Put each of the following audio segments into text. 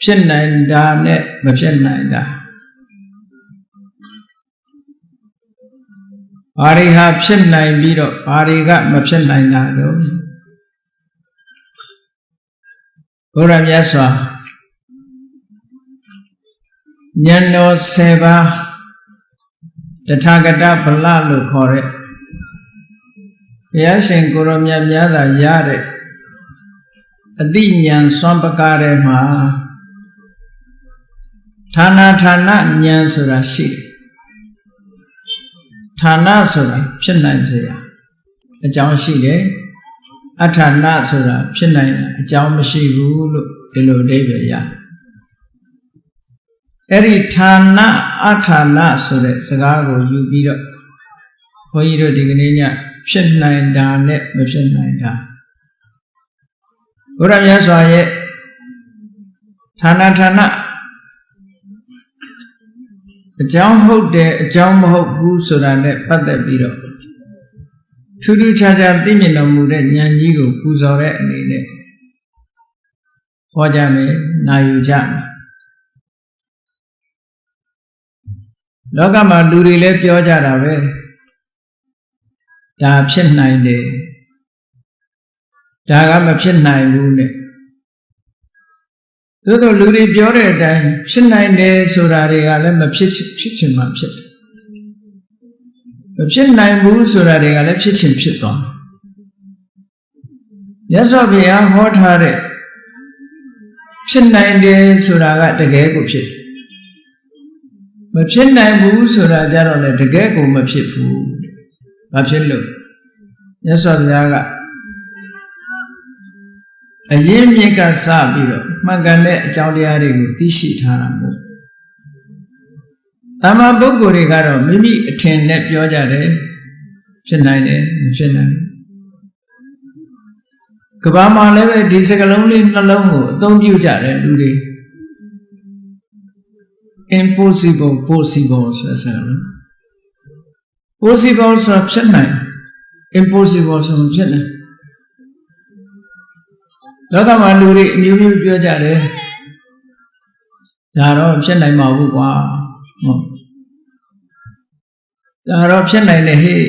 ဖြစ်နိုင်တာနဲ့မဖြစ်နိုင်တာဘာတွေဟာဖြစ်နိုင်ပြီးတော့ဘာတွေကမဖြစ်နိုင်တာတော့ဘုရားမြတ်စွာဉာဏ်တော်10ပါးတထာဂတဗလလို့ခေါ်တဲ့ဘုရားရှင်ကိုရောမြတ်များသာရတဲ့အတိဉာဏ်စွမ်းပကားထဲမှာဌာနဌာနဉာဏ်ဆိုတာရှိတယ်ဌာနဆိုတာဖြစ်နိုင်စေရအကြောင်းရှိတယ်အဌာနဆိုတာဖြစ်နိုင်အကြောင်းမရှိဘူးလို့ဒီလိုအဓိပ္ပာယ်ရတယ်အဲ့ဒီဌာနအဌာနဆိုတဲ့စကားကိုယူပြီးတော့ဘုန်းကြီးတို့ဒီကနေ့ညဖြစ်နိုင်တာနဲ့မဖြစ်နိုင်တာဘုရားမြတ်စွာရဲ့ဌာနဌာနအကြောင်းဟုတ်တယ်အကြောင်းမဟုတ်ဘူးဆိုတာနဲ့ပတ်သက်ပြီးတော့ထူးထူးခြားခြားသိမြင်တော်မူတဲ့ဉာဏ်ကြီးကိုပူဇော်တဲ့အနေနဲ့ဟောကြမယ်နာယူကြမယ်လောကမှာလူတွေလည်းပြောကြတာပဲဒါဖြစ်နိုင်တယ်ဒါကမဖြစ်နိုင်ဘူးနဲ့သို့သောလူတွေပြောတဲ့အတိုင်းဖြစ်နိုင်တယ်ဆိုတာတွေကလည်းမဖြစ်ချင်မှဖြစ်တယ်မဖြစ်နိုင်ဘူးဆိုတာတွေကလည်းဖြစ်ချင်ဖြစ်သွားမြတ်စွာဘုရားဟောထားတဲ့ဖြစ်နိုင်တယ်ဆိုတာကတကယ်ကိုဖြစ်တယ်မဖြစ်နိုင်ဘူးဆိုတာကြတော့လေတကယ်ကိုမဖြစ်ဘူးဘာဖြစ်လို့မြတ်စွာဘုရားကအရင်မြစ်ကစပြီးတော့မှန်ကန်တဲ့အကြောင်းတရားတွေကိုသိရှိထားတာမို့တမ္မာပုဂ္ဂိုလ်တွေကတော့မိမိအထင်နဲ့ပြောကြတယ်ဖြစ်နိုင်တယ်မဖြစ်နိုင်ဘူးကဘာမှာလည်းပဲဒီစကလုံးလေးနှလုံးကိုအသုံးပြုကြတယ်လူတွေ impossible possible ဆိုစကားလုံး possible ဆိုဖြစ်နိုင် impossible ဆိုမဖြစ်နိုင်လောကမှာလူတွေအမျိုးမျိုးပြောကြတယ်ဒါတော့ဖြစ်နိုင်မှာဘူးကွာဟုတ်ဒါတော့ဖြစ်နိုင်တယ်ဟေ့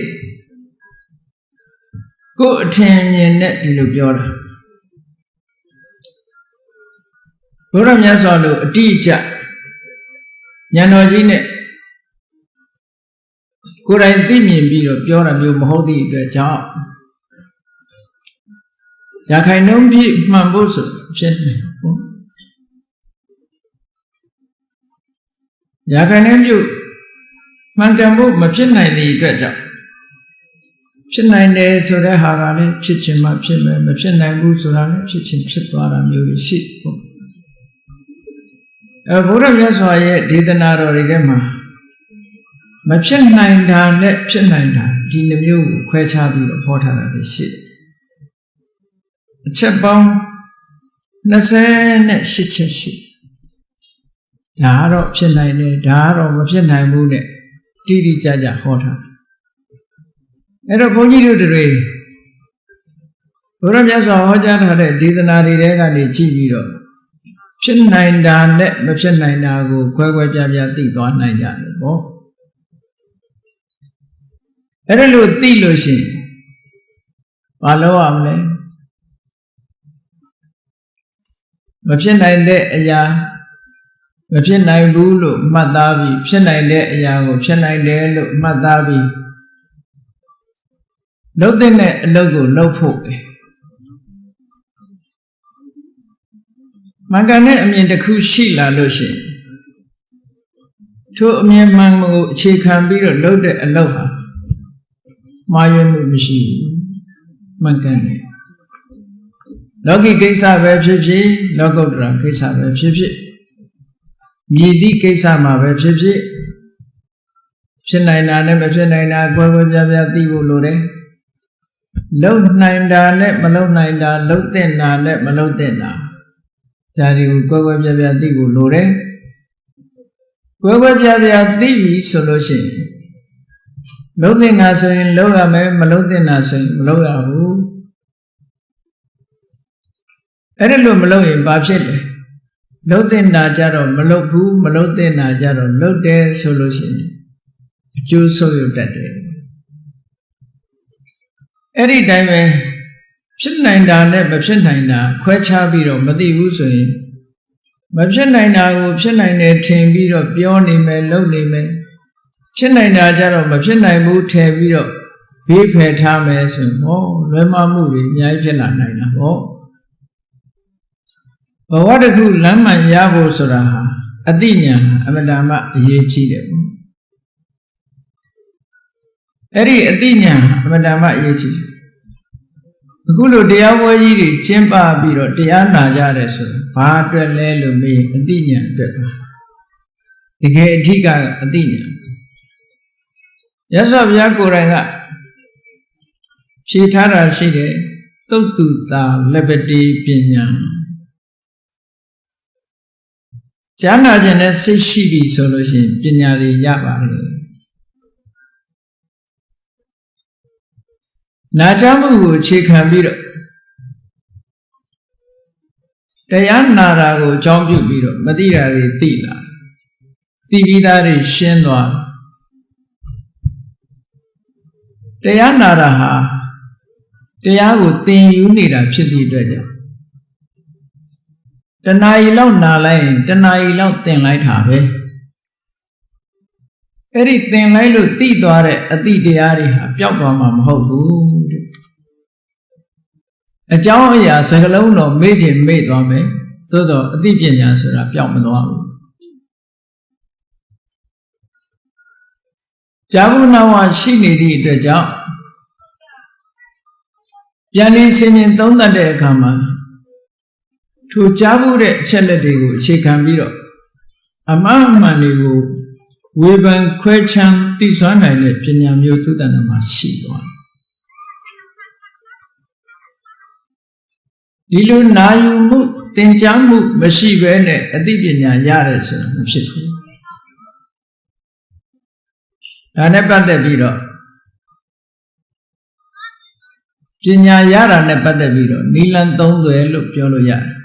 ကိုယ်အထင်မြင်နဲ့ဒီလိုပြောတာဘုရားမြတ်စွာတို့အတိအကျဉာဏ်တော်ကြီးနဲ့ကိုယ်တိုင်သိမြင်ပြီးတော့ပြောတာမျိုးမဟုတ်သည့်အတွက်ကြောင့်ရာခိုင်နှုန်းပြည့်မှန်ဖို့ဆိုဖြစ်နေဟုတ်ရာခိုင်နှုန်းပြည့်မှန်ကန်ဖို့မဖြစ်နိုင်သည့်အတွက်ကြောင့်ဖြစ်နိုင်တယ်ဆိုတဲ့ဟာကလည်းဖြစ်ချင်မှဖြစ်မယ်မဖြစ်နိုင်ဘူးဆိုတာလည်းဖြစ်ချင်ဖြစ်သွားတာမျိုးရှိဟုတ်ဘုရားမြတ်စွာရဲ့ဒေသနာတော်တွေထဲမှာမဖြစ်နိုင်တာနဲ့ဖြစ်နိုင်တာဒီနှမျိုးကိုခွဲခြားပြီးတော့ဟောထားတာရှိတယ်အချက်ပေါင်း28ချက်ရှိဒါကတော့ဖြစ်နိုင်တယ်ဒါကတော့မဖြစ်နိုင်ဘူးနဲ့တိတိကျကျဟောထားအဲ့တော့ဘုန်းကြီးတို့တွေဘုရားမြတ်စွာဟောကြားထားတဲ့ဒေသနာတွေထဲကနေကြည့်ပြီးတော့ဖြစ်နိုင်တာနဲ့မဖြစ်နိုင်တာကိုခွဲခွဲပြားပြားသိသွားနိုင်ကြတယ်ပေါ့အဲ့ဒါလို့သိလို့ရှိရင်ဘာလုပ်ရမလဲမဖြစ်နိုင်တဲ့အရာမဖြစ်နိုင်ဘူးလို့မှတ်သားပြီးဖြစ်နိုင်တဲ့အရာကိုဖြစ်နိုင်တယ်လို့မှတ်သားပြီးလုပ်တဲ့အလုပ်ကိုလုပ်ဖို့ပဲမှန်ကန်တဲ့အမြင်တစ်ခုရှိလာလို့ရှိရင်ထိုအမြင်မှန်ကိုအခြေခံပြီးတော့လုပ်တဲ့အလုပ်ဟာမှားယွင်းမှုမရှိဘူးမှန်ကန်တယ်လောကီကိစ္စပဲဖြစ်ဖြစ်လောကုတ္တရာကိစ္စပဲဖြစ်ဖြစ်မြည်သည့်ကိစ္စမှာပဲဖြစ်ဖြစ်ဖြစ်နိုင်တာနဲ့မဖြစ်နိုင်တာကွဲကွဲပြားပြားသိဖို့လိုတယ်လုံနိုင်တာနဲ့မလုံနိုင်တာလုံတဲ့နာနဲ့မလုံတဲ့နာဒါတွေကိုကွဲကွဲပြားပြားသိဖို့လိုတယ်ကွဲကွဲပြားပြားသိပြီဆိုလို့ရှိရင်လုံတဲ့နာဆိုရင်လုံရမယ်မလုံတဲ့နာဆိုရင်မလုံရဘူးအဲ့ဒါလို့မလုံရင်ဘာဖြစ်လဲ လုပ်တဲ့နာကြတော့မလုပ်ဘူးမလုပ်တဲ့နာကြတော့လုပ်တယ်ဆိုလို့ရှိရင်အကျိုးဆုပ်ရတတ်တယ်အဲ့ဒီတိုင်းပဲဖြစ်နိုင်တာနဲ့မဖြစ်နိုင်တာခွဲခြားပြီးတော့မသိဘူးဆိုရင်မဖြစ်နိုင်တာကိုဖြစ်နိုင်တယ်ထင်ပြီးတော့ပြောနေမယ်လုပ်နေမယ်ဖြစ်နိုင်တာကြတော့မဖြစ်နိုင်ဘူးထည့်ပြီးတော့ဘေးဖယ်ထားမယ်ဆိုရင်ဟောလွဲမှားမှုတွေအများကြီးဖြစ်လာနိုင်တာပေါ့ဘဝတစ်ခုလမ်းမှန်ရဖို့ဆိုတာဟာအသိဉာဏ်အမှန်တမ်းအရေးကြီးတယ်ပေါ့အဲ့ဒီအသိဉာဏ်အမှန်တမ်းအရေးကြီးတယ်အခုလိုတရားပွဲကြီးတွေကျင်းပပြီးတော့တရားနာကြတယ်ဆိုရင်ဘာအတွက်လဲလို့မေးအသိဉာဏ်အတွက်ပါတကယ်အဓိကအသိဉာဏ်ရသော်ဘုရားကိုယ်တိုင်ကဖြေထားတာရှိတယ်သုတ်တုတာလက်ပတိပညာကြားနာခြင်းနဲ့စိတ်ရှိပြီဆိုလို့ရှိရင်ပညာတွေရပါတယ်နာကြားမှုကိုအခြေခံပြီးတော့တရားနာတာကိုအကြောင်းပြုပြီးတော့မသိတာတွေသိလာသိပြီးသားတွေရှင်းသွားတရားနာတာဟာတရားကိုသင်ယူနေတာဖြစ်သည့်အတွက်ကြောင့်တဏှာကြီးလောက်နာလိုက်ရင်တဏှာကြီးလောက်သင်လိုက်တာပဲအဲ့ဒီသင်လိုက်လို့သိသွားတဲ့အသိတရားတွေဟာပျောက်သွားမှာမဟုတ်ဘူးတဲ့အကြောင်းအရာစကလုံးတော့မေ့ခြင်းမေ့သွားမယ်သို့တော့အသိပညာဆိုတာပျောက်မသွားဘူးကြာဘူးနာဝရှိနေသည့်အတွက်ကြောင့်ပြန်ပြီးဆင်ញင်သုံးသပ်တဲ့အခါမှာထိုကြားဘူးတဲ့အချက်လက်တွေကိုအခြေခံပြီးတော့အမှန်မှန်တွေကိုဝေဖန်ခွဲခြမ်းသိစွမ်းနိုင်တဲ့ပညာမျိုးသုတ္တနာမှာရှိသွားဒီလိုနာယူမှုသင်ကြားမှုမရှိဘဲနဲ့အသိပညာရတယ်ဆိုတာမဖြစ်ဘူးဒါနဲ့ပတ်သက်ပြီးတော့ပညာရတာနဲ့ပတ်သက်ပြီးတော့နီလန်သုံးသွယ်လို့ပြောလို့ရတယ်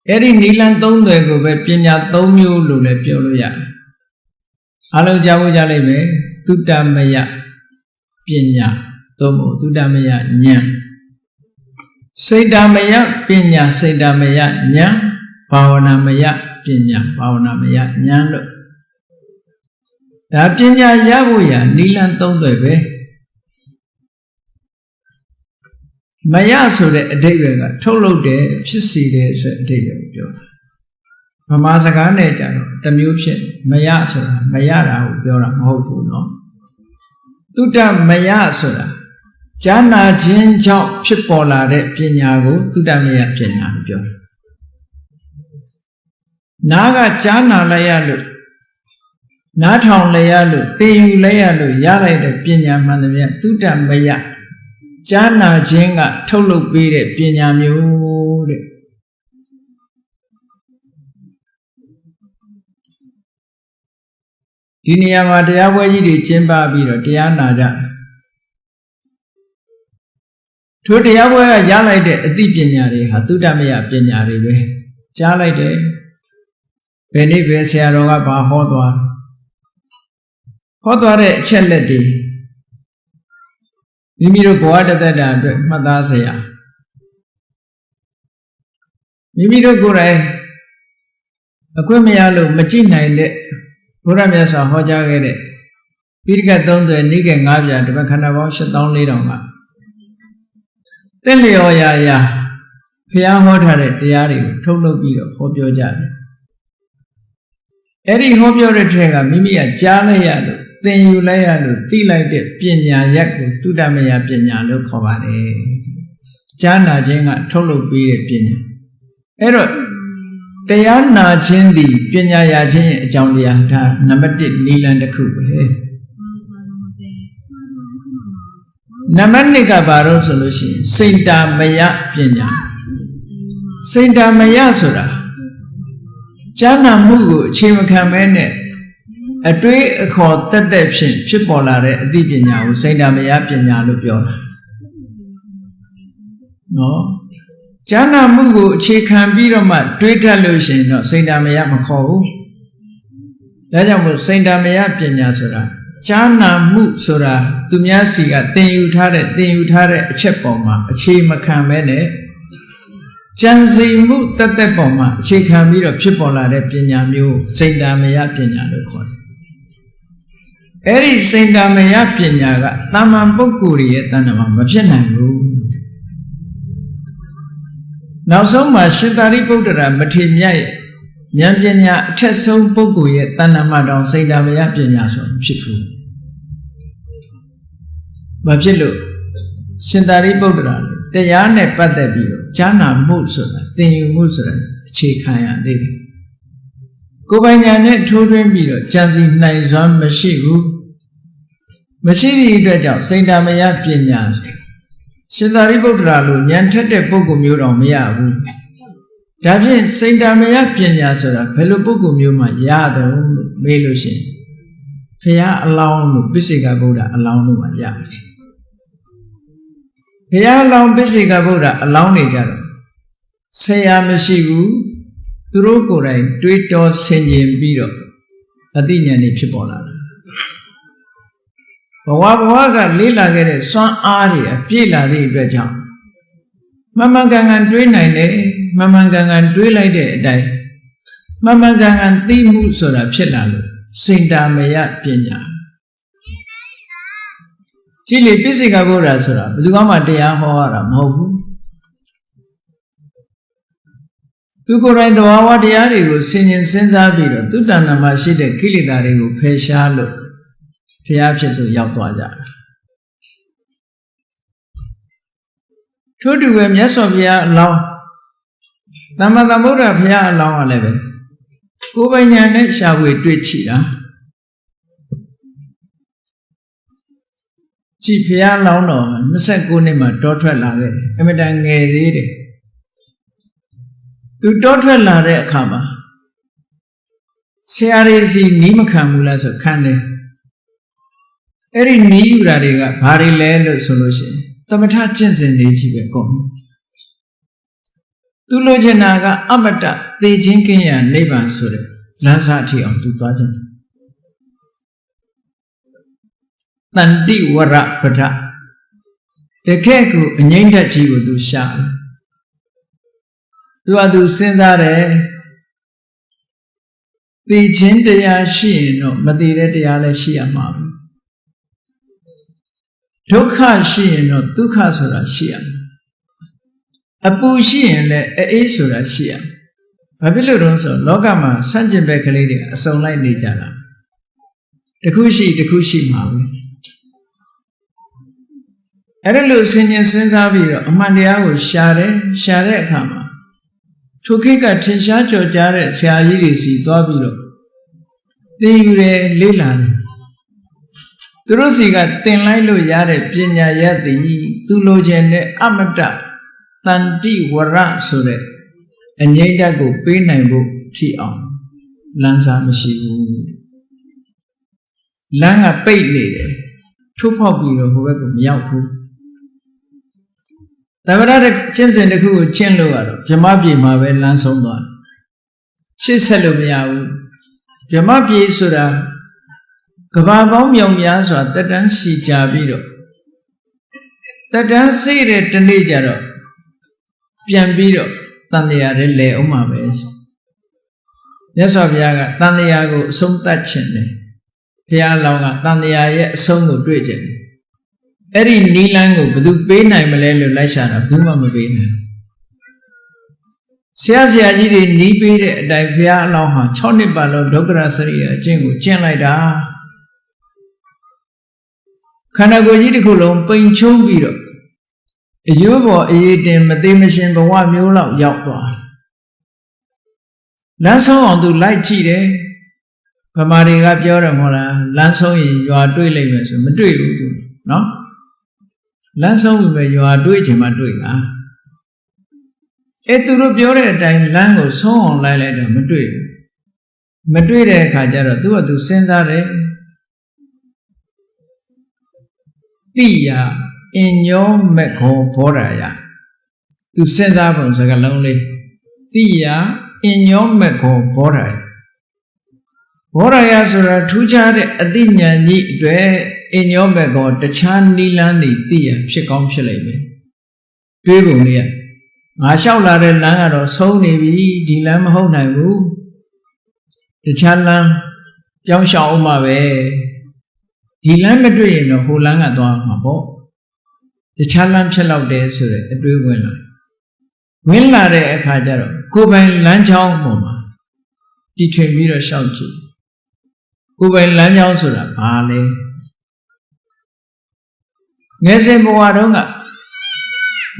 အဲ့ဒီနီလန်သုံးသွယ်ကိုပဲပညာ၃မျိုးလို့လည်းပြောလို့ရတယ်အားလုံးကြားဖို့ကြလိမ့်မယ်သုတ္တမယပညာသို့မဟုတ်သုတ္တမယဉာဏ်စိတ္တမယပညာစိတ္တမယဉာဏ်ဘာဝနာမယပညာဘာဝနာမယဉာဏ်လို့ဒါပညာရဖို့ရနီလန်သုံးသွယ်ပဲမရဆိုတဲ့အဓိပ္ပာယ်ကထုတ်လုပ်တယ်ဖြစ်စီတယ်ဆိုတဲ့အဓိပ္ပာယ်ကိုပြောတာဗမာစကားနဲ့ကြတော့တစ်မျိုးဖြစ်မရဆိုတာမရတာကိုပြောတာမဟုတ်ဘူးเนาะသုတ္တမယဆိုတာဉာဏ်နာခြင်းကြောင့်ဖြစ်ပေါ်လာတဲ့ပညာကိုသုတ္တမယပညာလို့ပြောတယ်နားကကြားနာလိုက်ရလို့နားထောင်လိုက်ရလို့သင်ယူလိုက်ရလို့ရလိုက်တဲ့ပညာမှန်သမျှသုတ္တမယကြားနာခြင်းကထုတ်လုပ်ပေးတဲ့ပညာမျိုးတဲ့ဒီနေရာမှာတရားပွဲကြီးတွေကျင်းပပြီးတော့တရားနာကြထိုတရားပွဲကရလိုက်တဲ့အသိပညာတွေဟာသုတ္တမယပညာတွေပဲကြားလိုက်တယ်ဘယ်နေ့ပဲဆရာတော်ကဘာဟောသွားတဲ့အချက်လက်တွေမိမိတို့ဘဝတသက်တာအတွက်မှတ်သားစရာမိမိတို့ကိုယ်တိုင်အခွင့်မရလို့မကြည့်နိုင်တဲ့ဘုရားမြတ်စွာဟောကြားခဲ့တဲ့ပိဋကတ်30နိကေ9ပြာဓမ္မခန္ဓာပေါင်း84,000ကသင်လျော်ရာရာဘုရားဟောထားတဲ့တရားတွေကိုထုတ်လုပ်ပြီးတော့ဟောပြောကြတယ်အဲ့ဒီဟောပြောတဲ့ထက်ကမိမိကကြားလိုက်ရလို့သင်ယူလိုက်ရလို့သိလိုက်တဲ့ပညာရက်ကိုသုတ္တမယပညာလို့ခေါ်ပါတယ်ကြားနာခြင်းကထုတ်လုပ်ပေးတဲ့ပညာအဲ့တော့တရားနာခြင်းသည်ပညာရခြင်းရဲ့အကြောင်းတရားဒါနံပါတ်1နိလန်တစ်ခုပဲနံပါတ်2ကဘာလို့ဆိုလို့ရှိရင်စိတ္တမယပညာစိတ္တမယဆိုတာကြားနာမှုကိုအခြေမခံမဲနဲ့အတွေးအခေါ်တက်တက်ဖြင့်ဖြစ်ပေါ်လာတဲ့အသိပညာကိုစိတ္တမယပညာလို့ပြောတာနော် Jana Mugu, Chikan Biroma, Twitter Lucian, no, Saint Amaya Mako. Lajamu, Saint Amaya Pinyasura. Jana Mu Sura, Tumyasiga, then you tare, Chepoma, a Chimakamene. Janzi Mu Tatepoma, Chikan Biro Pipola de Pinyamu, Saint Amaya Pinyalukon. Eri Saint Amaya Pinyaga, Taman Bokuri, Tanama, Machinamu. Now so much Shitari Buddha, Matimia, Yampinya, Chesso Bogu, Tanamado, Saint Amaya Pinyaso, Chifu. Bajilu, Shitari Buddha, the Yane Padabio, Jana Musura, then you Musura, Chikaya, they. Gobanya children beer, Janzi Naizon, Mashigu. Mashidi Dajao, Saint Amaya Pinyas. Shitari Budralu, Yantete Bogumura Miabu. Dabin Saint Amaya Pinyasura, Pelopogumuma Yada, Melusin. Pia alone, Bisiga Buddha, alone, Ya. Pia alone, Bisiga Buddha, alone each other. Say Amashigu. Through Korai, tweet or send him Bido, Adinian Pipola. Wawaga Lila get a son aria, Pila de Bejam. Mamma gang and twin night, Mamma gang and twin like day. Mamma gang and Timu Sora Pilalo, Saint Amaya Pina. Chili Pisicabura Sora, Lugama de Ahora, Mobu. Tu go right the Wawa Diari will sing in Sensabiro, Tutana Mashide, Kilidari, Peshalo, Piapse to Yapwaja. Tutu wem Yasovia law. Tamadamura Pia law 11. Kubanya shall we twitchida? Chipia law no, Nasakunima, daughter lave, Emedan gay. Tu daughter la re akama. Searesi Nimakamula so kane. Eri ni radiga, Pari lelo solution. Tamata Jensen de Chibecom. Tulogenaga Amata, the Jinkinya Neban Sure, Lansati on Tupajan. Nandi Wara Pata. The Keku, and Yenda Chibu do sha. Tu adu Sensare the Chindia she no Madire diale she amam. Toka she no Dukasura Shiam. A pushi and a Isura Shiam. Babilonso, Logama, Sanjay Beckley, a song like Nijana. The Kushi Maui. Erelu Sinian Sensavio, Amandia was Share Kama. Tukika Tisha Jare, Sayirisi, Dobilo. Then you Lilan. Turusiga, Tenlailo Yare, Pinya Yadi, Tulogene, Amata, Tanti Wara Sure, and Yeda go Penaibo, Ti on Lanza Mashivu Langa Pay Lady, two popular whoever Miaku. Tavara Jensen the Ku Chenlo, Jamabi Mavel Lansomba. She Salomia, Jamabi Sura, Kababam Yomyaswa, that dance see Jabido. That dance see it and Nijaro, Piambido, Tandia Rele Umaves. Yes of Yaga, Tandiago, some touching. Pia Longa, Tandia yet song of Bridget. Eri Nilango, but do pay nine Malay Lashana, Puma Mabina. Siazi ni pay Divia Longa, Tony Balo, Dogra Saria, Jingo, Chenlaida Kanagojikulum, Pain Chombido. A Yubo eating Matimishin, but one mule Yapwa. Lanso on to light cheat, Pamari Gapiora Mola, Lanso, you are doing lamest, Madrid, no? Lanso, you are doing Madrid. Eturu Piore time Lango so on like Madrid. Madrid Kajara to Sensare Tia in your Meko Poraya. သူစဉ်းစားပုံစကားလုံးလေးတိယအင်ညောမက်ကိုဘောဓာယဘောဓာယဆိုတာထူးခြားတဲ့အသိဉာဏ်ကြီးအတွက်အင်ညောမက်ကိုတခြားနိလန်းနေတိယဖြစ်ကောင်းဖြစ်လိမ့်မယ်တွေးပုံလေးကငါလျှောက်လာတဲ့လမ်းကတော့ဆုံးနေပြီဒီလမ်းမဟုတ်နိုင်ဘူးတခြားလမ်းပြောင်းရှောင်အောင်ပါပဲဒီလမ်းမတွေ့ရင်တော့ဟိုလမ်းကသွားမှာပေါ့တခြားလမ်းဖြစ်တော့တယ်ဆိုတဲ့အတွေးဝင်လာတဲ့အခါကျတော့ကိုယ်ပိုင်လမ်းကြောင်းပေါ်မှာတည်ထွင်ပြီးတော့ရှောက်ကြည့်ကိုယ်ပိုင်လမ်းကြောင်းဆိုတာဘာလဲငယ်စဉ်ဘဝတုန်းက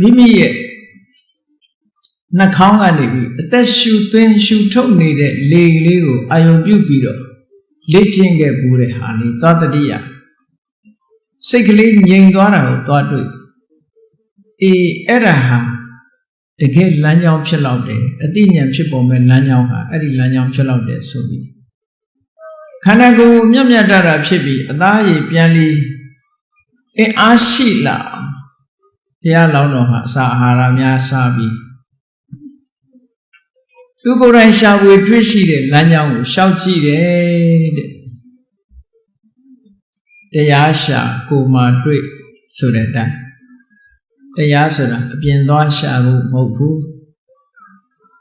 မိမိရဲ့နှာခေါင်းကနေပြီးအသက်ရှူသွင်းရှူထုတ်နေတဲ့လေလေးကိုအာရုံပြုပြီးတော့လေ့ကျင့်ခဲ့ဘူးတဲ့ဟာလေးသွားတတိယစိတ်ကလေးငြိမ်သွားတာကိုသွားတွေ့အဲ့ဒါဟာတကယ်လမ်းကြောင်းဖြစ်တော့တယ်အသိဉာဏ်ဖြစ်ပေါ်မဲ့လမ်းကြောင်းဟာအဲ့ဒီလမ်းကြောင်းဖြစ်တော့တယ်ဆိုပြီးခန္ဓာကိုယ်မြတ်မြတ်တာဖြစ်ပြီးအသားရည်ပြန်လီအားရှိလာဘုရားလောင်းတော်ဟာအစာအာဟာရများစားပြီးသူကိုယ်တိုင်ရှာဖွေတွေ့ရှိတဲ့လမ်းကြောင်းကိုရှောက်ကြည့်တယ်တဲ့တရားရှာကိုမှတွေ့ဆိုတဲ့အတိုင်းတရားဆိုတာအပြင်သွားရှာဖို့မဟုတ်ဘူး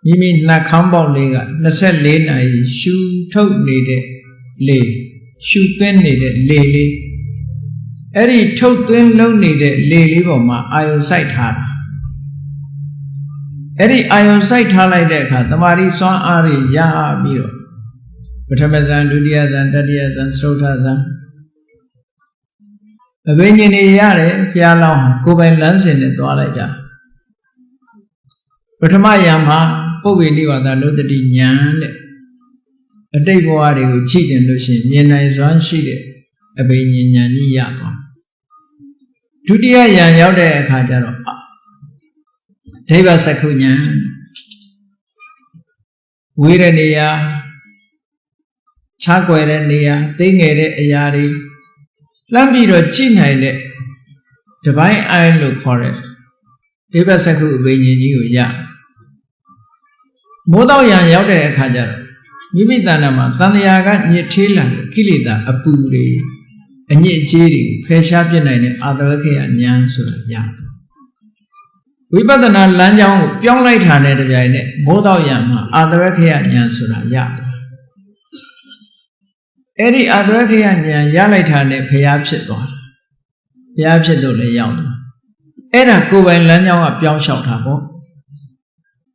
မိမိနှာခေါင်းပေါက်လေးက24နာရီရှူထုတ်နေတဲ့လေရှူသွင်းနေတဲ့လေလေးအဲ့ဒီထုတ်သွင်းလုံးနေတဲ့လေလေးပေါ်မှာအာယုံစိုက်ထားတာအဲ့ဒီအာယုံစိုက်ထားလိုက်တဲ့အခါတမာရီစွမ်းအားတွေရပြီးတော့ပထမဇန်ဒုတိယဇန်တတိယဇန်စတုထဇန်အဘိညာဉ်တွေရတယ်ဘုရားလောင်းကိုယ်ပိုင်လမ်းစဉ်နဲ့သွားလိုက်တာပထမယံမှာပုဗ္ဗေနိဝါဒလောတတိဉာဏ်တဲ့အတိတ်ဘဝတွေကိုကြည့်ကျင်လို့ရှိရင်မြင်နိုင်စွမ်းရှိတဲ့အဘိညာဉ်ဉာဏ်ကြီးရသွားဒုတိယယံရောက်တဲ့အခါကျတော့ဒိဗ္ဗစက္ခုဉာဏ်ဝေးတဲ့နေရာခြားကွယ်တဲ့နေရာသိငယ်တဲ့အရာတွေလှမ်းပြီးတော့ကြည့်နိုင်တဲ့တပိုင်းအိုင်လို့ခေါ်တဲ့ဒိဗ္ဗစက္ခုအဘိညာဉ်ကြီးကိုရမိုးတော့ရံရောက်တဲ့အခါကျတော့မိမိတဏ္ဍာမှာတန်တရားကညစ်ထေးလာတဲ့ကိလေသာအပူတွေအညစ်အကြေးတွေဖယ်ရှားပြစ်နိုင်တဲ့အာတဝခေယဉာဏ်ဆိုတာရဝိပဿနာလမ်းကြောင်းကိုပြောင်းလိုက်တာနဲ့တပြိုင်နက်မိုးတော့ရံမှာအာတဝခေယဉာဏ်ဆိုတာရအဲ့ဒီအာတဝခေယဉာဏ်ရလိုက်တာနဲ့ဘုရားဖြစ်သွားတာဘုရားဖြစ်တော့လည်းရောက်တယ်အဲ့ဒါကိုယ်ပိုင်လမ်းကြောင်းကပြောင်းလျှောက်တာပေါ့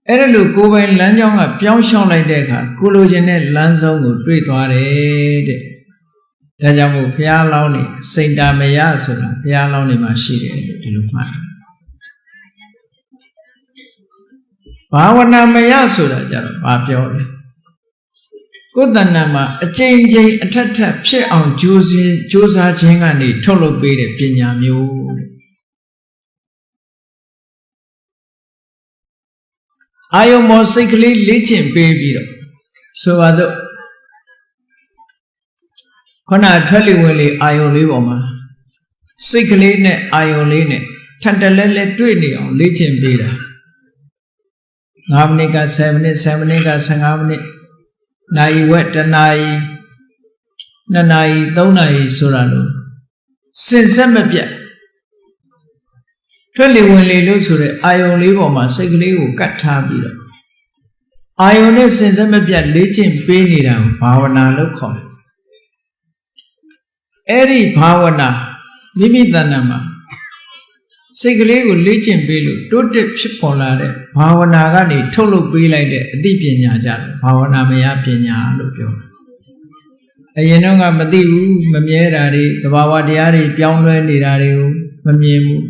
အဲ့ဒါလို့ကိုယ်ပိုင်လမ်းကြောင်းကပြောင်းလျှောက်လိုက်တဲ့အခါကိုလိုချင်တဲ့လမ်းဆုံးကိုတွေ့သွားတယ်တဲ့ဒါကြောင့်မို့ဘုရားလောင်းနေစိတ်တာမရဆိုတာဘုရားလောင်းနေမှာရှိတယ်လို့ဒီလိုမှတ်ဘာဝနာမရဆိုတာကြတော့ဘာပြောလဲကိုယ်တဏ္ဍာမှာအကျဉ်းချင်းအထက်ထက်ဖြစ်အောင်ကြိုးစားခြင်းကနေထုတ်လုပ်ပေးတဲ့ပညာမျိုးအာယုံမောစိတ်ကလေးလေ့ကျင့်ပေးပြီးတော့ဆိုပါစို့ခုနထွက်လေဝင်လေအာယုံလေးပေါ်မှာစိတ်ကလေးနဲ့အာယုံလေးနဲ့ထပ်တလဲလဲတွေ့နေအောင်လေ့ကျင့်ပေးတာ9မိနစ်က10မိနစ်10မိနစ်က15မိနစ်နာရီဝက်1နာရီ2နာရီ3နာရီဆိုတာလို့စင်ဆက်မပြတ်ထွက်လေဝင်လေလို့ဆိုတဲ့အာယုံလေးပေါ်မှာစိတ်ကလေးကိုကတ်ထားပြီးတော့အာယုံနဲ့စင်ဆက်မပြတ်လေ့ကျင့်ပေးနေတာကိုဘာဝနာလို့ခေါ်တယ်အဲ့ဒီဘာဝနာမိမိတဏ္ဍာမှာစိတ်ကလေးကိုလေ့ကျင့်ပေးလို့တိုးတက်ဖြစ်ပေါ်လာတဲ့ဘာဝနာကနေထုတ်လုပ်ပေးလိုက်တဲ့အသိပညာကြတယ်ဘာဝနာမယပညာလို့ပြောတယ်အရင်တော့ကမသိဘူးမမြဲတာတွေသဘာဝတရားတွေပြောင်းလဲနေတာတွေကိုမမြင်ဘူး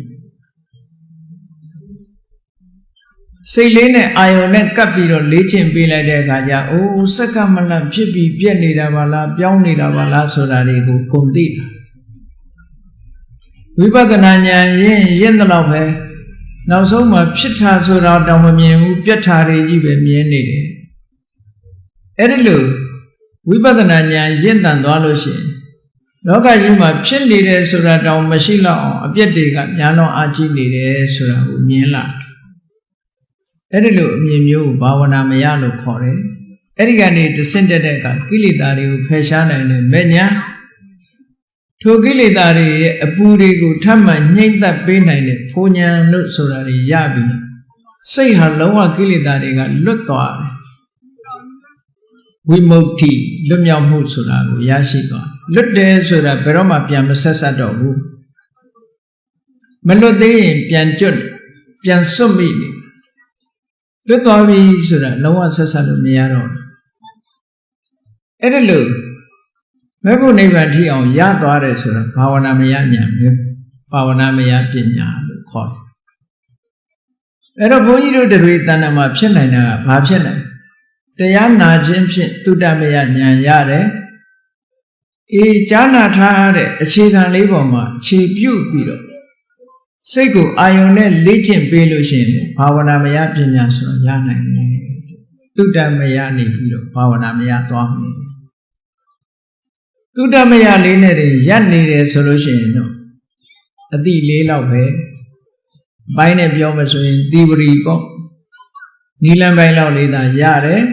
စိတ်လေးနဲ့အာယုံနဲ့ကပ်ပြီးတော့လေ့ကျင့်ပေးလိုက်တဲ့အခါကျအိုးစက္ကမလန့်ဖြစ်ပြီးပြက်နေတာပါလားပြောင်းနေတာပါလားဆိုတာတွေကိုကုန်သိတာဝိပဿနာဉာဏ်ရင့်တော့ပဲနောက်ဆုံးမှဖြစ်တာဆိုတာတောင်မမြင်ဘူးပြက်တာတွေကြီးပဲမြင်နေတယ်အဲ့ဒီလိုဝိပဿနာဉာဏ်ရင့်တန်သွားလို့ရှိရင်လောကကြီးမှာဖြစ်နေတယ်ဆိုတာတောင်မရှိတော့အောင်အပြက်တွေကညာတော့အာကြီးနေတယ်ဆိုတာကိုမြင်လာ အဲ့ဒီလိုအမြင်မျိုးဘာဝနာမရလို့ခေါ်တယ်အဲ့ဒီကနေတဆင့်တက်တဲ့အခါကိလေသာတွေကိုဖယ်ရှားနိုင်တဲ့မဲ့ညာထိုကိလေသာတွေရဲ့အပူတွေကိုထပ်မံညှိမ့်သက်ပေးနိုင်တဲ့ဖိုးဉဏ်လို့ဆိုတာတွေရပြီစိတ်ဟာလုံးဝကိလေသာတွေကလွတ်သွားတယ်ဝိမု ക്തി လွတ်မြောက်မှုဆိုတာကိုရရှိသွားလွတ်တယ်ဆိုတာဘယ်တော့မှပြန်မဆက်ဆက်တော့ဘူးမလွတ်သေးရင်ပြန်ကျွတ်ပြန်စွတ်မိနေလွတ်သွားပြီဆိုတာလုံးဝဆက်ဆက်လို့မရတော့ဘူးအဲ့ဒါလို့မဲ့ဖို့နိဗ္ဗာန်ထိအောင်ရသွားတယ်ဆိုတာဘာဝနာမယဉာဏ်ပဲဘာဝနာမယပညာလို့ခေါ်တယ်အဲ့တော့ဘုန်းကြီးတို့တွေတဏ္ဍာမှာဖြစ်နိုင်တာကဘာဖြစ်နိုင်တရားနာခြင်းဖြင့်တုတ္တမယဉာဏ်ရတယ်ကြားနာထားတဲ့အခြေခံလေးပေါ်မှာအခြေပြုပြီးတော့စိတ်ကိုအာယုန်နဲ့လေ့ကျင့်ပေးလို့ရှိရင်ဘာဝနာမယပညာဆိုတာရနိုင်တယ်တုတ္တမယနေပြီးတော့ဘာဝနာမယသွားမယ်တုတ္တမယလေးနဲ့ရပ်နေတယ်ဆိုလို့ရှိရင်တော့အတိလေးလောက်ပဲဘိုင်းနဲ့ပြောမှဆိုရင်သီဝရီပေါ့နီလန်ပိုင်းလောက်လေးသာရတယ်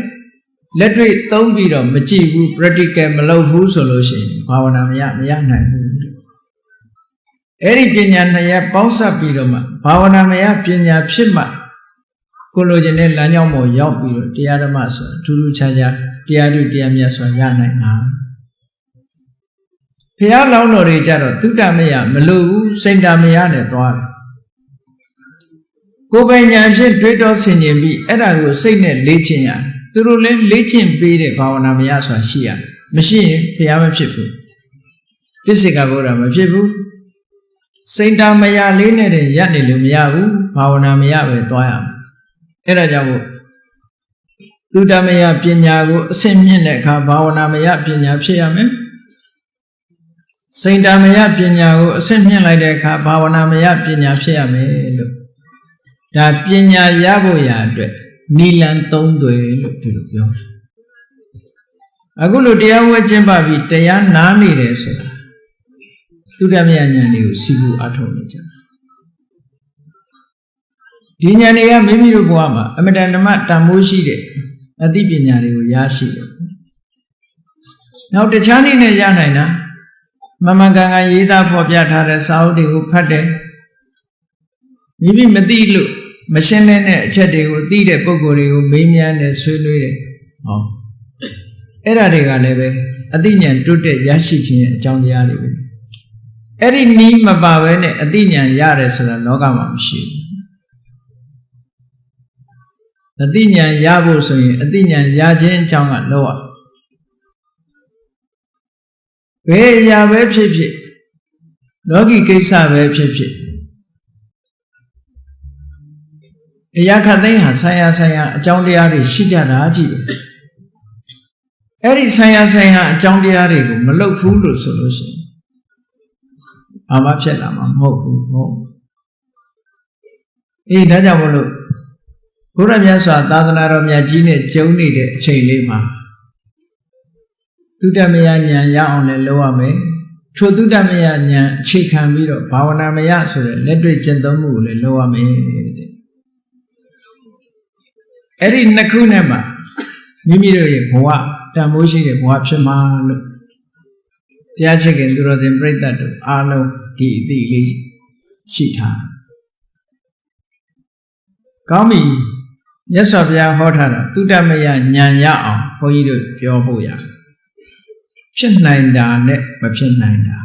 လက်တွေ့သုံးပြီးတော့မကြည့်ဘူး practical မလုပ်ဘူးဆိုလို့ရှိရင်ဘာဝနာမရနိုင်ဘူးအဲ့ဒီပညာနှစ်ရပ်ပေါင်းစပ်ပြီးတော့မှဘာဝနာမယပညာဖြစ်မှကိုလိုချင်တဲ့လမ်းကြောင်းပေါ်ရောက်ပြီးတော့တရားဓမ္မဆိုထူးထူးခြားခြားတရားဓုတရားမြတ်ဆိုရနိုင်တာဘုရားလောင်းတော်တွေကြတော့သုတ္တမယမလို့ဘူးစိတ်တမယနဲ့သွားတယ်ကိုယ်ပိုင်ဉာဏ်ဖြင့်တွေးတောဆင်ခြင်ပြီးအဲ့ဒါကိုစိတ်နဲ့လေ့ကျင့်ရသူတို့လည်းလေ့ကျင့်ပေးတဲ့ဘာဝနာမယဆိုတာရှိရမရှိရင်ဘုရားမဖြစ်ဘူးပစ္စေကဗုဒ္ဓမဖြစ်ဘူးစိတ်တမယလေးနဲ့ရပ်နေလို့မရဘူးဘာဝနာမယပဲသွားရမယ်အဲ့ဒါကြောင့်မို့သုတ္တမယပညာကိုအဆင့်မြင့်တဲ့အခါဘာဝနာမယပညာဖြစ်ရမယ်စိတ်တမယပညာကိုအဆင့်မြင့်လိုက်တဲ့အခါဘာဝနာမယပညာဖြစ်ရမယ်လို့ဒါပညာရဖို့ရအတွက်နိလန်သုံးသွယ်လို့ဒီလိုပြောတယ်အခုလိုတရားဝဲကျင့်ပပြီးတရားနားနေတယ်ဆိုတာသုတ္တမယဉာဏ်တွေကိုစီကူအထောက်နေကြဒီဉာဏ်တွေကမိမိတို့ဘဝမှာအမတန်ဓမ္မတန်ဖိုးရှိတဲ့အသိပညာတွေကိုရရှိတယ်နောက်တခြားနည်းနဲ့ရနိုင်တာမမကန်ကန်ရေးသားဖော်ပြထားတဲ့စာအုပ်တွေကိုဖတ်တယ်မိမိမသိလို့မရှင်းတဲ့အချက်တွေကိုသိတဲ့ပုဂ္ဂိုလ်တွေကိုမေးမြန်းတယ်ဆွေးနွေးတယ်ဟောအဲ့ဒါတွေကလည်းပဲအသိဉာဏ်တိုးတက်ရရှိခြင်းရဲ့အကြောင်းတရားတွေပဲအဲ့ဒီနီးမပါဘဲနဲ့အသိဉာဏ်ရတယ်ဆိုတာလောကမှာမရှိဘူးအသိဉာဏ်ရဖို့ဆိုရင်အသိဉာဏ်ရခြင်းအကြောင်းကလောကဘယ်အရာပဲဖြစ်ဖြစ်လောကီကိစ္စပဲဖြစ်ဖြစ်အရာခတ်သိမ်းဟာဆိုင်ရာအကြောင်းတရားတွေရှိကြတာကြည့်ပဲအဲ့ဒီဆိုင်ရာအကြောင်းတရားတွေကိုမလုပ်ဘူးလို့ဆိုလို့ရှိရင်ဘာမှဖြစ်လာမှာမဟုတ်ဘူးဟုတ်ဒါကြောင့်မလို့ဘုရားမြတ်စွာသာသနာတော်မြတ်ကြီးနဲ့ကျုံနေတဲ့အချိန်လေးမှာသုတ္တမယဉာဏ်ရအောင်လည်းလုပ်ရမယ်ထိုသုတ္တမယဉာဏ်အခြေခံပြီးတော့ဘာဝနာမယဆိုတဲ့လက်တွေ့ကျင့်သုံးမှုကိုလည်းလုပ်ရမယ်တဲ့အဲ့ဒီနှစ်ခုနဲ့မှမိမိတို့ရဲ့ဘဝတန်ဖိုးရှိတဲ့ဘဝဖြစ်မှာလို့တရားချစ်ခင်သူတော်စင်ပြိဿတ်တို့အားလုံးဒီအသိလေးရှိထားကောင်းပြီမြတ်စွာဘုရားဟောထားတာသုတ္တမယဉာဏ်ရအောင်ဘုန်းကြီးတို့ပြောဖို့ရဖြစ်နိုင်တာနဲ့မဖြစ်နိုင်တာ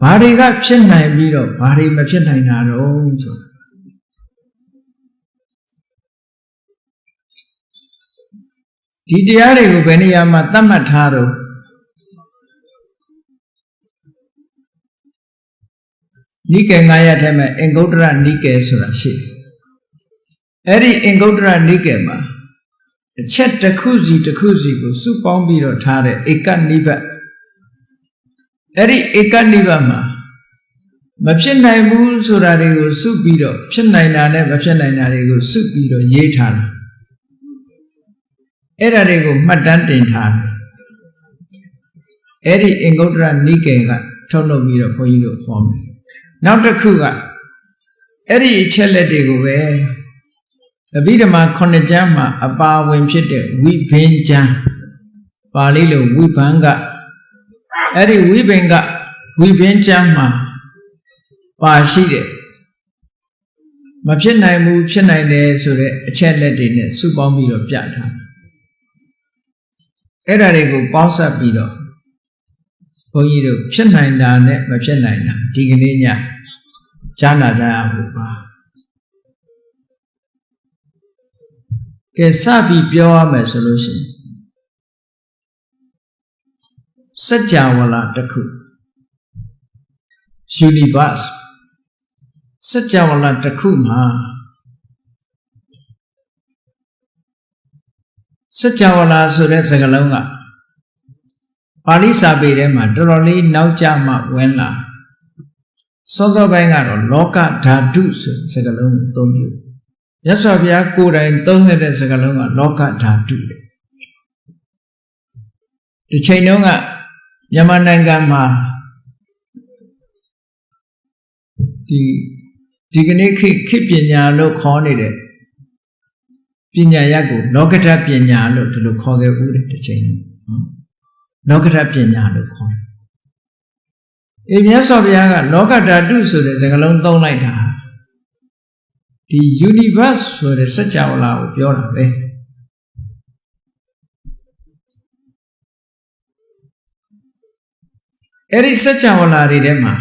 ဘာတွေကဖြစ်နိုင်ပြီးတော့ဘာတွေမဖြစ်နိုင်တာတော့ဆိုဒီတရားတွေကိုဘယ်နေရာမှာသတ်မှတ်ထားတော့နိကေ9ရပ်ထဲမှာအင်္ဂုတ္တရနိကေဆိုတာရှိတယ်အဲ့ဒီအင်္ဂုတ္တရနိကေမှာအချက်တစ်ခုစီကိုစုပေါင်းပြီးတော့ထားတဲ့ဧကနိဗ္ဗတ်အဲ့ဒီဧကနိဗ္ဗတ်မှာမဖြစ်နိုင်ဘူးဆိုတာတွေကိုစုပြီးတော့ဖြစ်နိုင်တာနဲ့မဖြစ်နိုင်တာတွေကိုစုပြီးတော့ရေးထားတယ်အဲ့ဒါတွေကိုမှတ်တမ်းတင်ထားတယ်အဲ့ဒီအင်္ဂုတ္တရနိကေကထုတ်လုပ်ပြီးတော့ဘုန်းကြီးတို့ဟောမယ်နောက်တစ်ခုကအဲ့ဒီအချက်လက်တွေကိုပဲ အဘိဓမ္မာ9ကျမ်းမှာအပါဝင်ဖြစ်တဲ့ဝိဘင်ကျမ်းပါဠိလိုဝိဘံကအဲ့ဒီဝိဘင်ကဝိဘင်ကျမ်းမှာပါရှိတဲ့မဖြစ်နိုင်ဘူးဖြစ်နိုင်တယ်ဆိုတဲ့အချက်လက်တွေနဲ့စုပေါင်းပြီးတော့ပြထားအဲ့ဒါတွေကိုပေါင်းစပ်ပြီးတော့ဘုန်းကြီးတို့ဖြစ်နိုင်တာနဲ့မဖြစ်နိုင်တာဒီကနေ့ညကြားနာကြရဖို့ပါကဲစပြီးပြောရမယ်ဆိုလို့ရှိရင်စัจ java လာတစ်ခု universe စัจ java လာတစ်ခုမှာစัจ java လာဆိုတဲ့စကားလုံးကပါဠိစာပေထဲမှာတော်တော်လေးနောက်ကျမှဝင်လာစောစောပိုင်းကတော့လောကဓာတုဆိုစကားလုံးကိုသုံးပြုမြတ်စွာဘုရားကိုယ်တိုင်သုံးတဲ့စကားလုံးကလောကဓာတုလေဒီချိန်တုန်းကမြန်မာနိုင်ငံမှာဒီကနေ့ခေတ်ပညာလို့ခေါ်နေတဲ့ပညာရပ်ကိုလောကဓာတ်ပညာလို့ဒီလိုခေါ်ခဲ့ဦးတယ်ဒီချိန်လောကဓာတ်ပညာလို့ခေါ်တယ်အေးမြတ်စွာဘုရားကလောကဓာတုဆိုတဲ့စကားလုံးသုံးလိုက်တာဒီ universe ဆိုတဲ့စัจ java လာကိုပြောတာပဲအဲ့ဒီစัจ java လာတွေထဲမှာ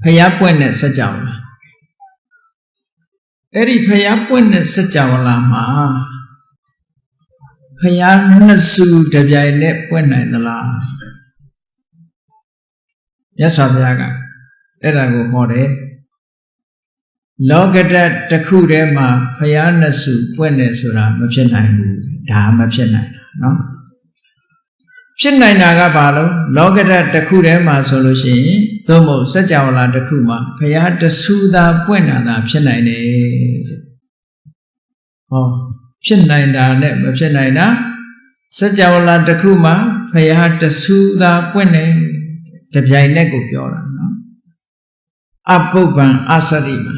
ဖျားပွင့်တဲ့စัจ java လာအဲ့ဒီဖျားပွင့်တဲ့စัจ java လာမှာဖျားနှစ်စုတပြိုင်နဲ့ပွင့်နိုင်သလားမြတ်စွာဘုရားကအဲ့ဒါကိုဟောတယ်လောကဓာတ်တစ်ခုထဲမှာဖျားနှစ်စုပွင့်တယ်ဆိုတာမဖြစ်နိုင်ဘူးဒါမဖြစ်နိုင်တာနော်ဖြစ်နိုင်တာကဘာလို့လောကဓာတ်တစ်ခုထဲမှာဆိုလို့ရှိရင်သို့မဟုတ်စัจ java လာတစ်ခုမှာဖျားတစ်စုသာပွင့်တာသာဖြစ်နိုင်တယ်ဟောဖြစ်နိုင်တာနဲ့မဖြစ်နိုင်တာစัจ java လာတစ်ခုမှာဖျားတစ်စုသာပွင့်တယ်တပြိုင်နက်ကိုပြောတာနော်အပုပ္ပံအသတိမှာ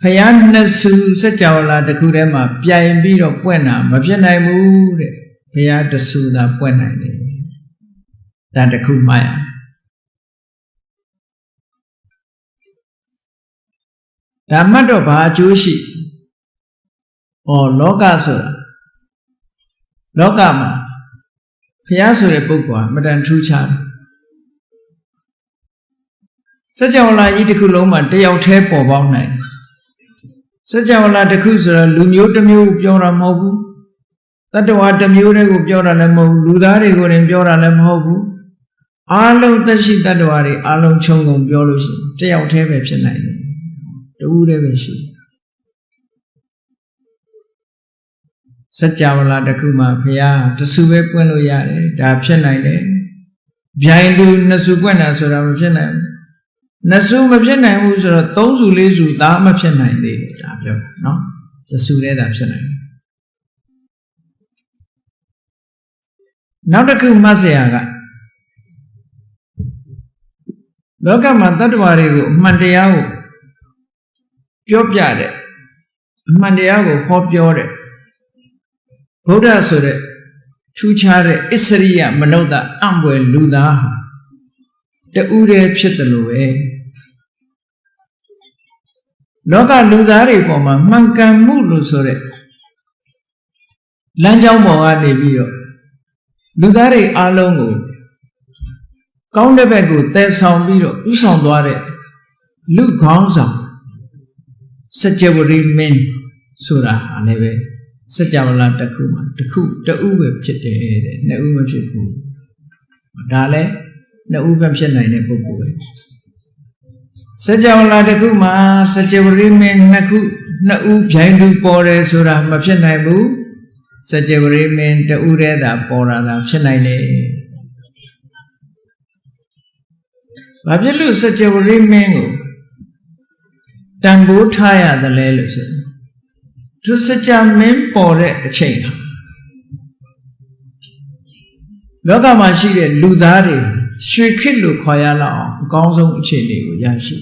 ဖျားနှစ်စုစัจ java လာတစ်ခုထဲမှာပြိုင်ပြီးတော့ပွင့်တာမဖြစ်နိုင်ဘူးတဲ့ဖျားတစ်စုသာပွင့်နိုင်တယ်ဒါတစ်ခုမှရဒါမှတ်တော့ဘာအကျိုးရှိလောကဆိုတာလောကမှာဖျားဆိုတဲ့ပုဂ္ဂိုလ်ဟာမတန်ထူးခြားတယ်စัจ java လာကြီးတစ်ခုလုံးမှာတယောက်တည်းပေါ်ပေါက်နိုင်တယ်စัจ java လာတစ်ခုဆိုတော့လူမျိုးတစ်မျိုးပြောတာမဟုတ်ဘူးတတ္တဝါတစ်မျိုးတည်းကိုပြောတာလည်းမဟုတ်ဘူးလူသားတွေကိုလည်းပြောတာလည်းမဟုတ်ဘူးအားလုံးသက်ရှိတတ္တဝါတွေအားလုံးခြုံငုံပြောလို့ရှိရင်တယောက်တည်းပဲဖြစ်နိုင်တယ်တူတည်းပဲရှိစัจ java လာတစ်ခုမှာဘုရားတဆူပဲပွင့်လို့ရတယ်ဒါဖြစ်နိုင်တယ်ဗျိုင်းတူနှစ်ဆူပွင့်တာဆိုတာမဖြစ်နိုင်ဘူးနှစ်ဆူမဖြစ်နိုင်ဘူးဆိုတော့သုံးဆူလေးဆူသားမဖြစ်နိုင်သေးဘူးဒါပြောတာနော်တဆူတည်းသာဖြစ်နိုင်တယ်နောက်တစ်ခုမှတ်เสียကလောကမှာတတ္တဝါတွေကိုအမှန်တရားကိုပြောပြတဲ့အမှန်တရားကိုဟောပြောတဲ့ဗုဒ္ဓဆိုတဲ့ထူးခြားတဲ့အစ္စရိယမနုဿအံ့ဖွယ်လူသားတူတည်းဖြစ်တယ်လို့ပဲလောကလူသားတွေပေါ်မှာမှန်ကန်မှုလို့ဆိုတဲ့လမ်းကြောင်းပေါ်ကနေပြီးတော့လူသားတွေအားလုံးကိုကောင်းတဲ့ဘက်ကိုတည်ဆောင်ပြီးတော့ဥဆောင်သွားတဲ့လူခေါင်းဆောင်စัจ java ရိမင်းဆိုတာလည်းပဲစัจ java လာတစ်ခုမှာတစ်ခုတူပဲဖြစ်တယ်တဲ့နှစ်ဦးမဖြစ်ဘူးဒါလည်းနှစ်ဦးပဲဖြစ်နိုင်တဲ့ပုဂ္ဂိုလ်ပဲစัจ java လာတစ်ခုမှာစัจ java ရိမင်းနှစ်ဦးပြိုင်တူပေါ်တယ်ဆိုတာမဖြစ်နိုင်ဘူးစัจ java ရိမင်းတူတည်းသာပေါ်တာသာဖြစ်နိုင်တယ်ဘာဖြစ်လို့စัจ java ရိမင်းကိုတန်ဖိုးထားရတယ်လဲလို့ဆိုသူစัจ java မင်းပေါ်တဲ့အချိန်လောကမှာရှိတဲ့လူသားတွေရွှေခေတ်လို့ခေါ်ရလောက်အောင်အကောင်းဆုံးအခြေအနေကိုရရှိ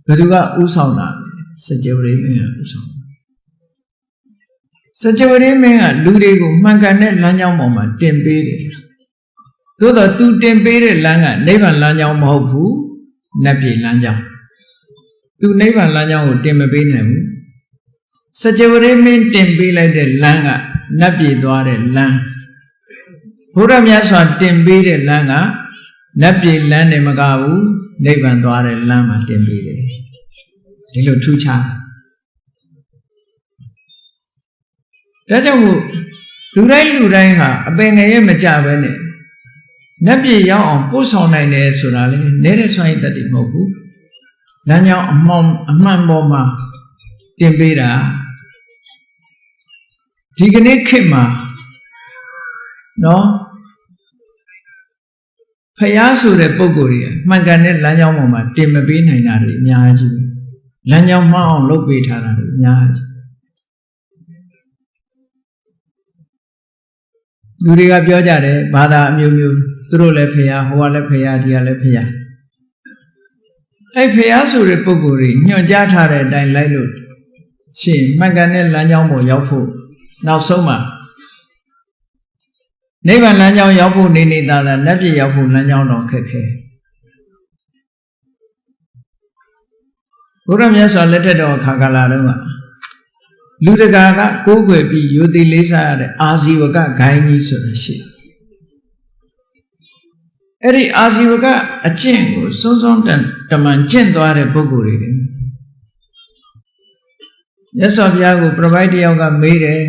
ဘယ်သူကဥဆောင်တာ စကြဝဠာမင်းကဥဆောင်စကြဝဠာမင်းကလူတွေကိုမှန်ကန်တဲ့လမ်းကြောင်းပေါ်မှာတင်ပေးတယ်သို့တော့သူတင်ပေးတဲ့လမ်းကနိဗ္ဗာန်လမ်းကြောင်းမဟုတ်ဘူးနတ်ပြည်လမ်းကြောင်းသူနိဗ္ဗာန်လမ်းကြောင်းကိုတင်မပေးနိုင်ဘူးစကြဝဠာမင်းတင်ပေးလိုက်တဲ့လမ်းကနတ်ပြည်သွားတဲ့လမ်းဘုရားမြတ်စွာတင်ပေးတဲ့လမ်းကနတ်ပြည်လမ်းနဲ့မကဘူးနိဗ္ဗာန်သွားတဲ့လမ်းမှာတင်ပေးတယ်ဒီလိုထူးခြားဒါကြောင့်မို့လူတိုင်းဟာအပင်ငယ်ရဲ့မကြပဲနဲ့နတ်ပြည်ရောက်အောင်ပို့ဆောင်နိုင်တယ်ဆိုတာလေနည်းတဲ့စွမ်းရည်တတ်တယ်မဟုတ်ဘူးလမ်းကြောင်းအမှန်ပေါ်မှာတင်ပေးတာဒီကနေ့ခေတ်မှာနော်ဖျားဆိုတဲ့ပုံကိုယ်ကြီးမှန်ကန်တဲ့လမ်းကြောင်းပေါ်မှာတင်မပေးနိုင်တာတွေအများကြီးလမ်းကြောင်းမှအောင်လုပ်ပေးထားတာတွေအများကြီးလူတွေကပြောကြတယ်ဘာသာအမျိုးမျိုးသူတို့လည်းဖျားဟိုကလည်းဖျားဒီကလည်းဖျားအဲ့ဖျားဆိုတဲ့ပုံကိုယ်ကြီးညွှန်ကြားထားတဲ့အတိုင်းလိုက်လို့ရှင်မှန်ကန်တဲ့လမ်းကြောင်းပေါ်ရောက်ဖို့နောက်ဆုံးမှာနိဗ္ဗာန်လမ်းကြောင်းရောက်ဖို့နေသာနတ်ပြည်ရောက်ဖို့လမ်းကြောင်းတော့ခက်ခဲဘုရားမြတ်စွာလက်ထက်တော်ခါကာလတုန်းကလူတကာကကိုးကွယ်ပြီးယုတိလေးစားရတဲ့အာဇီဝကဂိုင်းကြီးဆိုတာရှိအဲ့ဒီအာဇီဝကအကျင့်ကိုစွန်းစွန်းတမန်ကျင့်သွားတဲ့ပုဂ္ဂိုလ်တွေမြတ်စွာဘုရားကိုပြပိုက်တယောက်ကမေးတယ်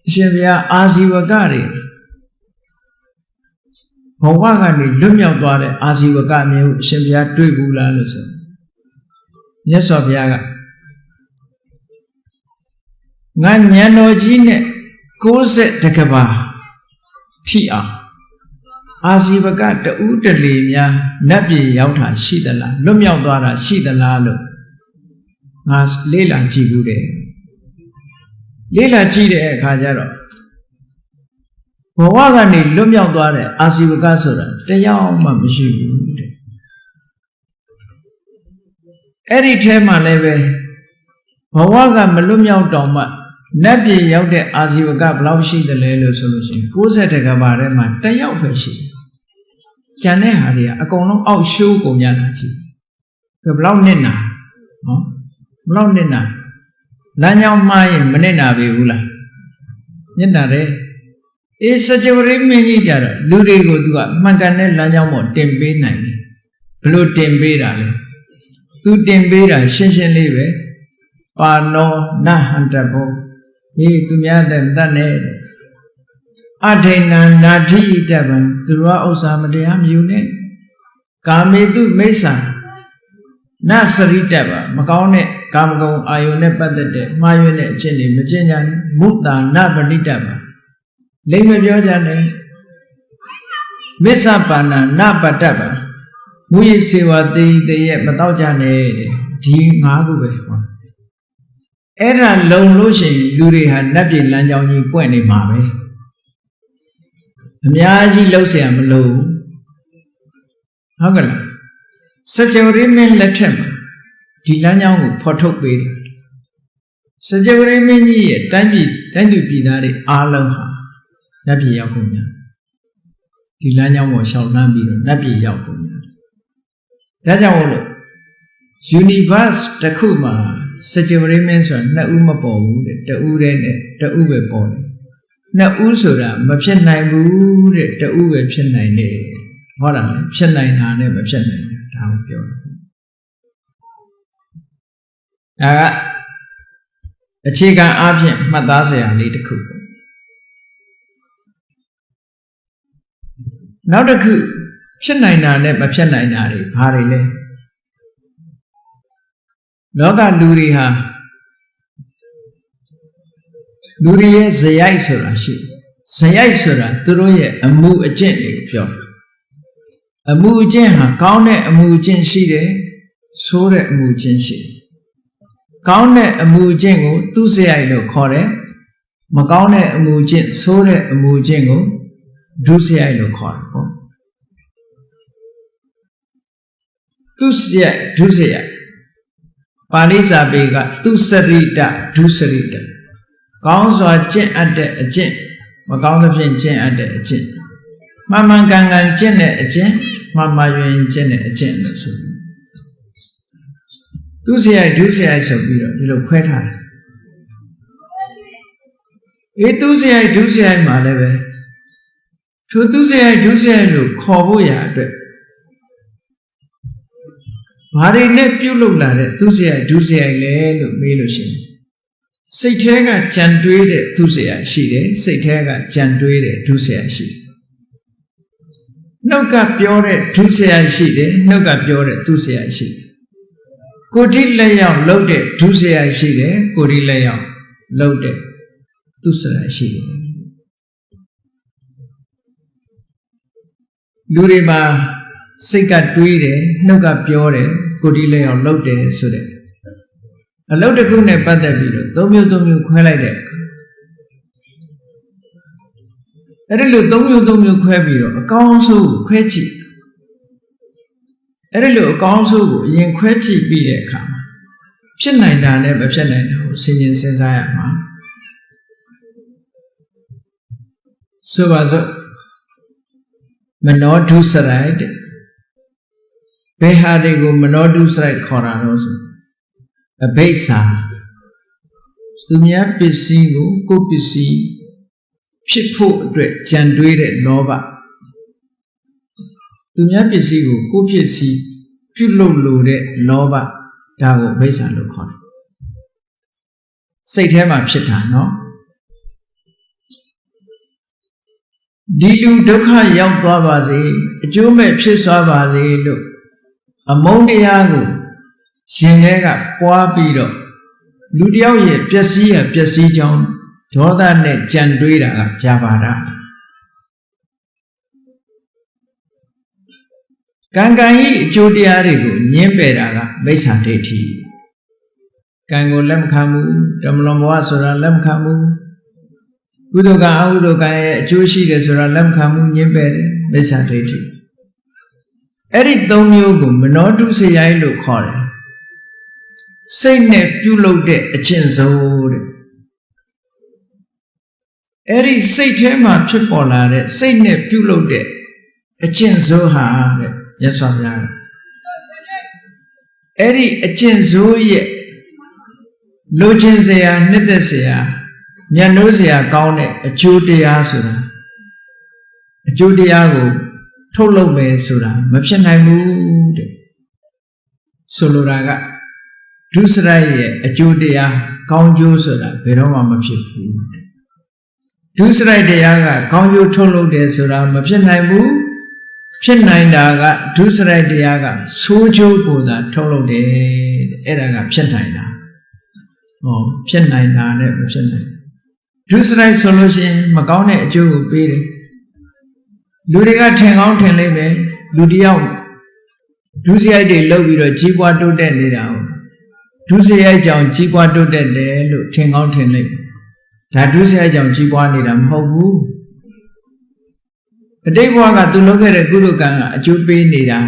အရှင်ဘုရားအာဇီဝကတွေဘဝကနေလွတ်မြောက်သွားတဲ့အာဇီဝကမျိုးအရှင်ဘုရားတွေ့ဘူးလားလို့ဆိုမြတ်စွာဘုရားကငါဉာဏ်တော်ကြီးနဲ့60တကဘာထိအောင်အာဇီဝကတူးတလေများနတ်ပြည်ရောက်တာရှိသလားလွတ်မြောက်သွားတာရှိသလားလို့ငါလေ့လာကြည့်ဘူးတယ်လေ့လာကြည့်တဲ့အခါကျတော့ဘဝကနေလွတ်မြောက်သွားတဲ့အာဇီဝကဆိုတာတရားမှမရှိဘူးတဲ့အဲ့ဒီထဲမှာလည်းပဲဘဝကမလွတ်မြောက်တော့မှနတ်ပြည်ရောက်တဲ့အာဇီဝကဘယ်လောက်ရှိသလဲလို့ဆိုလို့ရှိရင်60တကဘာထဲမှာ1ယောက်ပဲရှိတယ်ကျန်တဲ့ဟာတွေကအကုန်လုံးအောက်ရှိုးကုန်ကြတာကြီးဘယ်လောက်နစ်နာနော်ဘယ်လောက်နစ်နာလမ်းကြောင်းမှားရင်မနစ်နာပြီဘူးလားနစ်နာတယ်အေးစကြဝဠာမင်းကြီးကြတော့လူတွေကိုသူကမှန်ကန်တဲ့လမ်းကြောင်းပေါ်တင်ပေးနိုင်တယ်ဘယ်လိုတင်ပေးတာလဲသူတင်ပေးတာရှင်းရှင်းလေးပဲပါနောနဟန္တဘောဟေးသူများတဲ့တတ်နဲ့အထိဏနာထိတဗံသူတော်ဥစ္စာမတရားမယူနဲ့ကာမေတုမိစ္ဆာနစရိတဗံမကောင်းတဲ့ကာမဂုဏ်အာယုန်နဲ့ပတ်သက်တဲ့မှားယွင်းတဲ့အချက်တွေမကျင့်ကြနဲ့မုတာနပဏိတဗံလိမ့်မပြောကြနဲ့မစ္ဆပါဏနပတ္တဗံမူရစေဝတေတရဲ့မတော့ကြနဲ့တဲ့ဒီ၅ခုပဲဟောအဲ့ဒါလုံလို့ရှိရင်လူတွေဟာနတ်ပြည်လမ်းကြောင်းကြီးပွင့်နေမှာပဲအများကြီးလှုပ်เสียမလို့ဟုတ်ကဲ့လားစကြဝဠာမင်းလက်ထက်မှာဒီလမ်းကြောင်းကိုဖော်ထုတ်ပေးတယ်စကြဝဠာမင်းကြီးရဲ့တိုင်းသူပြည်သားတွေအားလုံးဟာနတ်ပြည်ရောက်ကုန်ကြဒီလမ်းကြောင်းကိုရှောင်နှမ်းပြီးတော့နတ်ပြည်ရောက်ကုန်ကြဒါကြောင့်လို့ universe တစ်ခုမှာစကြဝဠာမင်းဆိုတာ2ဦးမပေါ်ဘူးတဲ့တဦးတည်းနဲ့တဦးပဲပေါ်တယ်2ဦးဆိုတာမဖြစ်နိုင်ဘူးတဲ့တဦးပဲဖြစ်နိုင်တယ်ဟောတာလေဖြစ်နိုင်တာနဲ့မဖြစ်နိုင်ဘူးဒါကိုပြောတယ်ဒါကအခြေခံအားဖြင့်မှတ်သားစရာလေးတစ်ခုနောက်တစ်ခုဖြစ်နိုင်တာနဲ့မဖြစ်နိုင်တာတွေဘာတွေလဲလောကလူတွေဟာလူတွေရဲ့ဇယိုက်ဆိုတာရှိဇယိုက်ဆိုတာသူတို့ရဲ့အမှုအကျင့်တွေကိုပြောအမှုအကျင့်ဟာကောင်းတဲ့အမှုအကျင့်ရှိတယ်ဆိုးတဲ့အမှုအကျင့်ရှိတယ်ကောင်းတဲ့အမှုအကျင့်ကိုသူဇယိုက်လို့ခေါ်တယ်မကောင်းတဲ့အမှုအကျင့်ဆိုးတဲ့အမှုအကျင့်ကိုဒုစရိုက်လို့ခေါ်တယ်ပေါ့သူစရိုက်ဒုစရိုက် ပါဠိစာပေကသူစရိတဒုစရိတကောင်းစွာကျင့်အပ်တဲ့အကျင့်မကောင်းသဖြင့်ကျင့်အပ်တဲ့အကျင့်မှန်မှန်ကန်ကန်ကျင့်တဲ့အကျင့်မှန်မှန်ရင်ကျင့်တဲ့အကျင့်လို့ဆိုသူစရိုက်ဒုစရိုက်ဆိုပြီးတော့ဒီလိုခွဲထားတယ်အေးသူစရိုက်ဒုစရိုက်မှာလည်းပဲထိုသူစရိုက်ဒုစရိုက်လို့ခေါ်ဖို့ရအတွက်ဘာတွေနဲ့ပြုလုပ်လာတဲ့သူစရိုက်ဒုစရိုက်လဲလို့မေးလို့ရှိရင်စိတ်ထဲကကြံတွေးတဲ့သူစရိုက်ရှိတယ်စိတ်ထဲကကြံတွေးတဲ့ဒုစရိုက်ရှိတယ်နှုတ်ကပြောတဲ့ဒုစရိုက်ရှိတယ်နှုတ်ကပြောတဲ့သူစရိုက်ရှိတယ်ကိုယ်ထိလက်ရောက်လှုပ်တဲ့ဒုစရိုက်ရှိတယ်ကိုယ်ထိလက်ရောက်လှုပ်တဲ့သူစရိုက်ရှိတယ်လူတွေမှာစိတ်ကတွေးတယ်နှုတ်ကပြောတယ်ကိုယ်ထိလက်ရောက်လှုပ်တယ်ဆိုတဲ့အလုပ်တစ်ခုနဲ့ပတ်သက်ပြီးတော့သုံးမျိုးခွဲလိုက်တဲ့အဲ့ဒီလိုသုံးမျိုးခွဲပြီးတော့အကောင်းဆုံးကိုခွဲကြည့်အဲ့ဒီလိုအကောင်းဆုံးကိုအရင်ခွဲကြည့်ပြီးတဲ့အခါမှာဖြစ်နိုင်တာနဲ့မဖြစ်နိုင်တာကိုစဉ်းစားရမှာဆိုပါစို့မနောဒုစရိုက်တဲ့ဘယ်ဟာတွေကိုမနောဒုစရိုက်ခေါ်တာလို့ဆိုအဘိဓါသူများပစ္စည်းကိုကိုယ်ပစ္စည်းဖြစ်ဖို့အတွက်ကြံတွေးတဲ့လောဘသူများပစ္စည်းကိုကိုယ်ပစ္စည်းပြုလုပ်လို့တဲ့လောဘဒါကိုအဘိဓါလို့ခေါ်တယ်စိတ်ထဲမှာဖြစ်တာနော်ဒီလူဒုက္ခရောက်သွားပါစေအကျိုးမဲ့ဖြစ်သွားပါစေလို့အမုန်းတရားကိုရှင်ထဲကပွားပြီးတော့လူတယောက်ရဲ့ပျက်စီးရပျက်စီးကြောင်းဒေါသနဲ့ကြံတွေးတာကဗျာပါဒကံကံဤအကျိုးတရားတွေကိုညှင်းပယ်တာကမိစ္ဆာဒိဋ္ဌိကံကိုလက်မခံဘူးဓမ္မလွန်ဘဝဆိုတာလက်မခံဘူးကုသိုလ်ကံအကုသိုလ်ကံရဲ့အကျိုးရှိတယ်ဆိုတာလက်မခံဘူးညှင်းပယ်တယ်မိစ္ဆာဒိဋ္ဌိအဲ့ဒီသုံးမျိုးကိုမနောဒုစရိုက်လို့ခေါ်တယ်စိတ်နဲ့ပြုလုပ်တဲ့အကျင့်ဆုံးတဲ့အဲ့ဒီစိတ်ထဲမှာဖြစ်ပေါ်လာတဲ့စိတ်နဲ့ပြုလုပ်တဲ့အကျင့်စိုးဟာတဲ့မြတ်စွာဘုရားအဲ့ဒီအကျင့်စိုးရဲ့လိုချင်စရာနှစ်သက်စရာမျက်နှိုးစရာကောင်းတဲ့အကျိုးတရားဆိုတာအကျိုးတရားကိုထုတ်လုပ်မယ်ဆိုတာမဖြစ်နိုင်ဘူးတဲ့ဆိုလိုတာကဒုစရိုက်ရဲ့အကျိုးတရားကောင်းကျိုးဆိုတာဘယ်တော့မှမဖြစ်ဘူးဒုစရိုက်တရားကကောင်းကျိုးထုတ်လုပ်တယ်ဆိုတာမဖြစ်နိုင်ဘူးဖြစ်နိုင်တာကဒုစရိုက်တရားကဆိုးကျိုးကိုသာထုတ်လုပ်တယ်အဲ့ဒါကဖြစ်နိုင်တာဟောဖြစ်နိုင်တာနဲ့မဖြစ်နိုင်ဒုစရိုက်ဆိုလို့ရှိရင်မကောင်းတဲ့အကျိုးကိုပေးတယ်လူတွေကထင်ကောင်းထင်လိမ့်မယ်လူတယောက်ဒုစရိုက်တွေလုပ်ပြီးတော့ကြီးပွားတိုးတက်နေတာကိုဒုစရိုက်ကြောင့်ကြီးပွားတိုးတက်တယ်လို့ထင်ကောင်းထင်လိမ့်မယ်ဒါဒုစရိုက်ကြောင့်ကြီးပွားနေတာမဟုတ်ဘူးအတိတ်ဘဝကသူလုပ်ခဲ့တဲ့ကုသိုလ်ကံကအကျိုးပေးနေတာ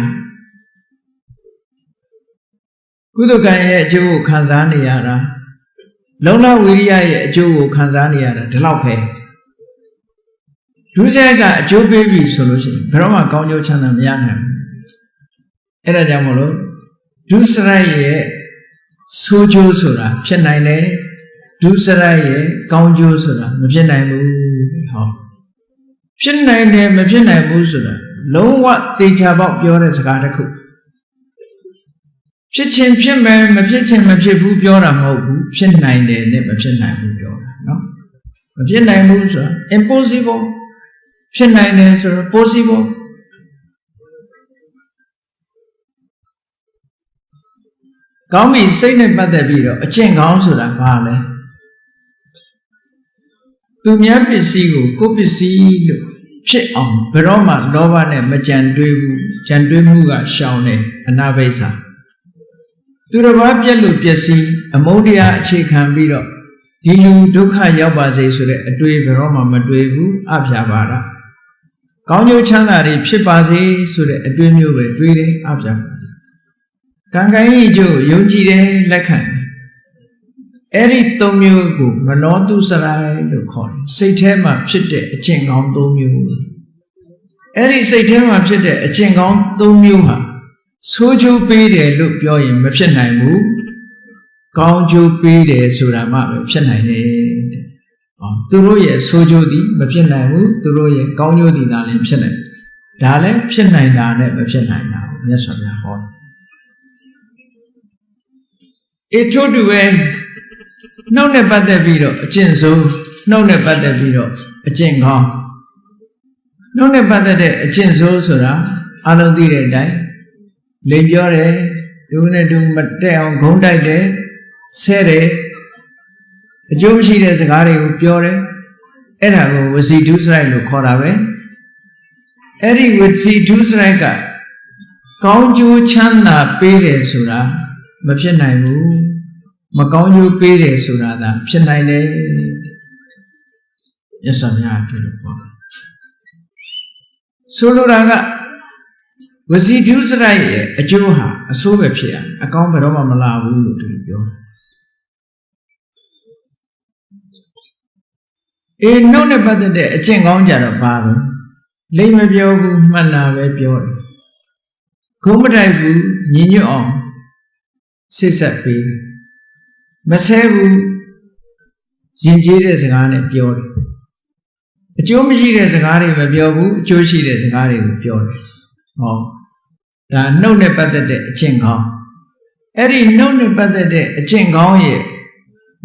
ကုသိုလ်ကံရဲ့အကျိုးကိုခံစားနေရတာလုံလဝိရိယရဲ့အကျိုးကိုခံစားနေရတာဒီလောက်ပဲဒုစရိုက်ကအကျိုးပေးပြီဆိုလို့ရှိရင်ဘယ်တော့မှကောင်းကျိုးချမ်းသာမရနိုင်ဘူးအဲ့ဒါကြောင့်မလို့ဒုစရိုက်ရဲ့ဆိုးကျိုးဆိုတာဖြစ်နိုင်တယ်ဒုစရိုက်ရဲ့ကောင်းကျိုးဆိုတာမဖြစ်နိုင်ဘူးဟောဖြစ်နိုင်တယ်မဖြစ်နိုင်ဘူးဆိုတာလုံးဝသေချာပေါက်ပြောတဲ့စကားတစ်ခုဖြစ်ခြင်းဖြစ်မယ်မဖြစ်ခြင်းမဖြစ်ဘူးပြောတာမဟုတ်ဘူးဖြစ်နိုင်တယ်နဲ့မဖြစ်နိုင်ဘူးပြောတာနော်မဖြစ်နိုင်ဘူးဆိုတာ impossible ဖြစ်နိုင်တယ်ဆိုတော့ possible ကောင်းပြီစိတ်နဲ့ပတ်သက်ပြီးတော့အကျင့်ကောင်းဆိုတာဘာလဲသူများပစ္စည်းကိုကိုယ်ပစ္စည်းလို့ဖြစ်အောင်ဘယ်တော့မှလောဘနဲ့မကြံတွေးဘူးကြံတွေးမှုကရှောင်တယ်အနာဘိဓါသူတစ်ပါးပြက်လို့ပျက်စီးအမုန်းတရားအခြေခံပြီးတော့ဒီလူဒုက္ခရောက်ပါစေဆိုတဲ့အတွေးဘယ်တော့မှမတွေးဘူးအဖျာပါတာကောင်းကျိုးချမ်းသာတွေဖြစ်ပါစေဆိုတဲ့အတွေးမျိုးပဲတွေးတယ်အဖျာ ကံကံဤကျိုးယုံကြည်တယ်လက်ခံအဲ့ဒီ၃မျိုးကိုမနောတုစရိုက်လို့ခေါ်တယ်စိတ်ထဲမှာဖြစ်တဲ့အကျင့်ကောင်း၃မျိုးအဲ့ဒီစိတ်ထဲမှာဖြစ်တဲ့အကျင့်ကောင်း၃မျိုးဟာဆိုးကျိုးပေးတယ်လို့ပြောရင်မဖြစ်နိုင်ဘူးကောင်းကျိုးပေးတယ်ဆိုတာမှပဲဖြစ်နိုင်တယ်တဲ့သူတို့ရဲ့ဆိုးကျိုးသည်မဖြစ်နိုင်ဘူးသူတို့ရဲ့ကောင်းကျိုးသည်သာလည်းဖြစ်နိုင်ဒါလည်းဖြစ်နိုင်တာနဲ့မဖြစ်နိုင်တာမြတ်စွာဘုရားဟောတယ်အေထို့တူပဲနှုတ်နဲ့ပတ်သက်ပြီးတော့အကျင့်ဆိုးနှုတ်နဲ့ပတ်သက်ပြီးတော့အကျင့်ကောင်းနှုတ်နဲ့ပတ်သက်တဲ့အကျင့်ဆိုးဆိုတာအလုံးသိတဲ့အတိုင်းလိမ်ပြောတယ်လူနဲ့တူမတက်အောင်ဂုံးတိုက်တယ်ဆဲတယ်အကျိုးမရှိတဲ့စကားတွေကိုပြောတယ်အဲ့ဒါကိုဝစီဒုစရိုက်လို့ခေါ်တာပဲအဲ့ဒီဝစီဒုစရိုက်ကကောင်းကျိုးချမ်းသာပေးတယ်ဆိုတာမဖြစ်နိုင်ဘူးမကောင်းကျိုးပေးတယ်ဆိုတာသာဖြစ်နိုင်တယ်မြတ်စွာဘုရားပြောလို့ပေါ့ဆိုလိုတာကဝစီဒုစရိုက်ရဲ့အကျိုးဟာအဆိုးပဲဖြစ်ရအကောင်းဘယ်တော့မှမလာဘူးလို့သူပြောနှုတ်နဲ့ပတ်သက်တဲ့အကျင့်ကောင်းကြတော့ဘာလို့လိမ့်မပြောဘူးမှန်တာပဲပြောတယ်ခုံးမတိုက်ဘူးညီညွတ်အောင်စိတ်ဆက်ပေးမဆဲဘူးရင်ကျေးတဲ့စကားနဲ့ပြောတယ်အကျိုးမရှိတဲ့စကားတွေမပြောဘူးအကျိုးရှိတဲ့စကားတွေကိုပြောတယ်ဟောဒါနှုတ်နဲ့ပတ်သက်တဲ့အကျင့်ကောင်းအဲ့ဒီနှုတ်နဲ့ပတ်သက်တဲ့အကျင့်ကောင်းရဲ့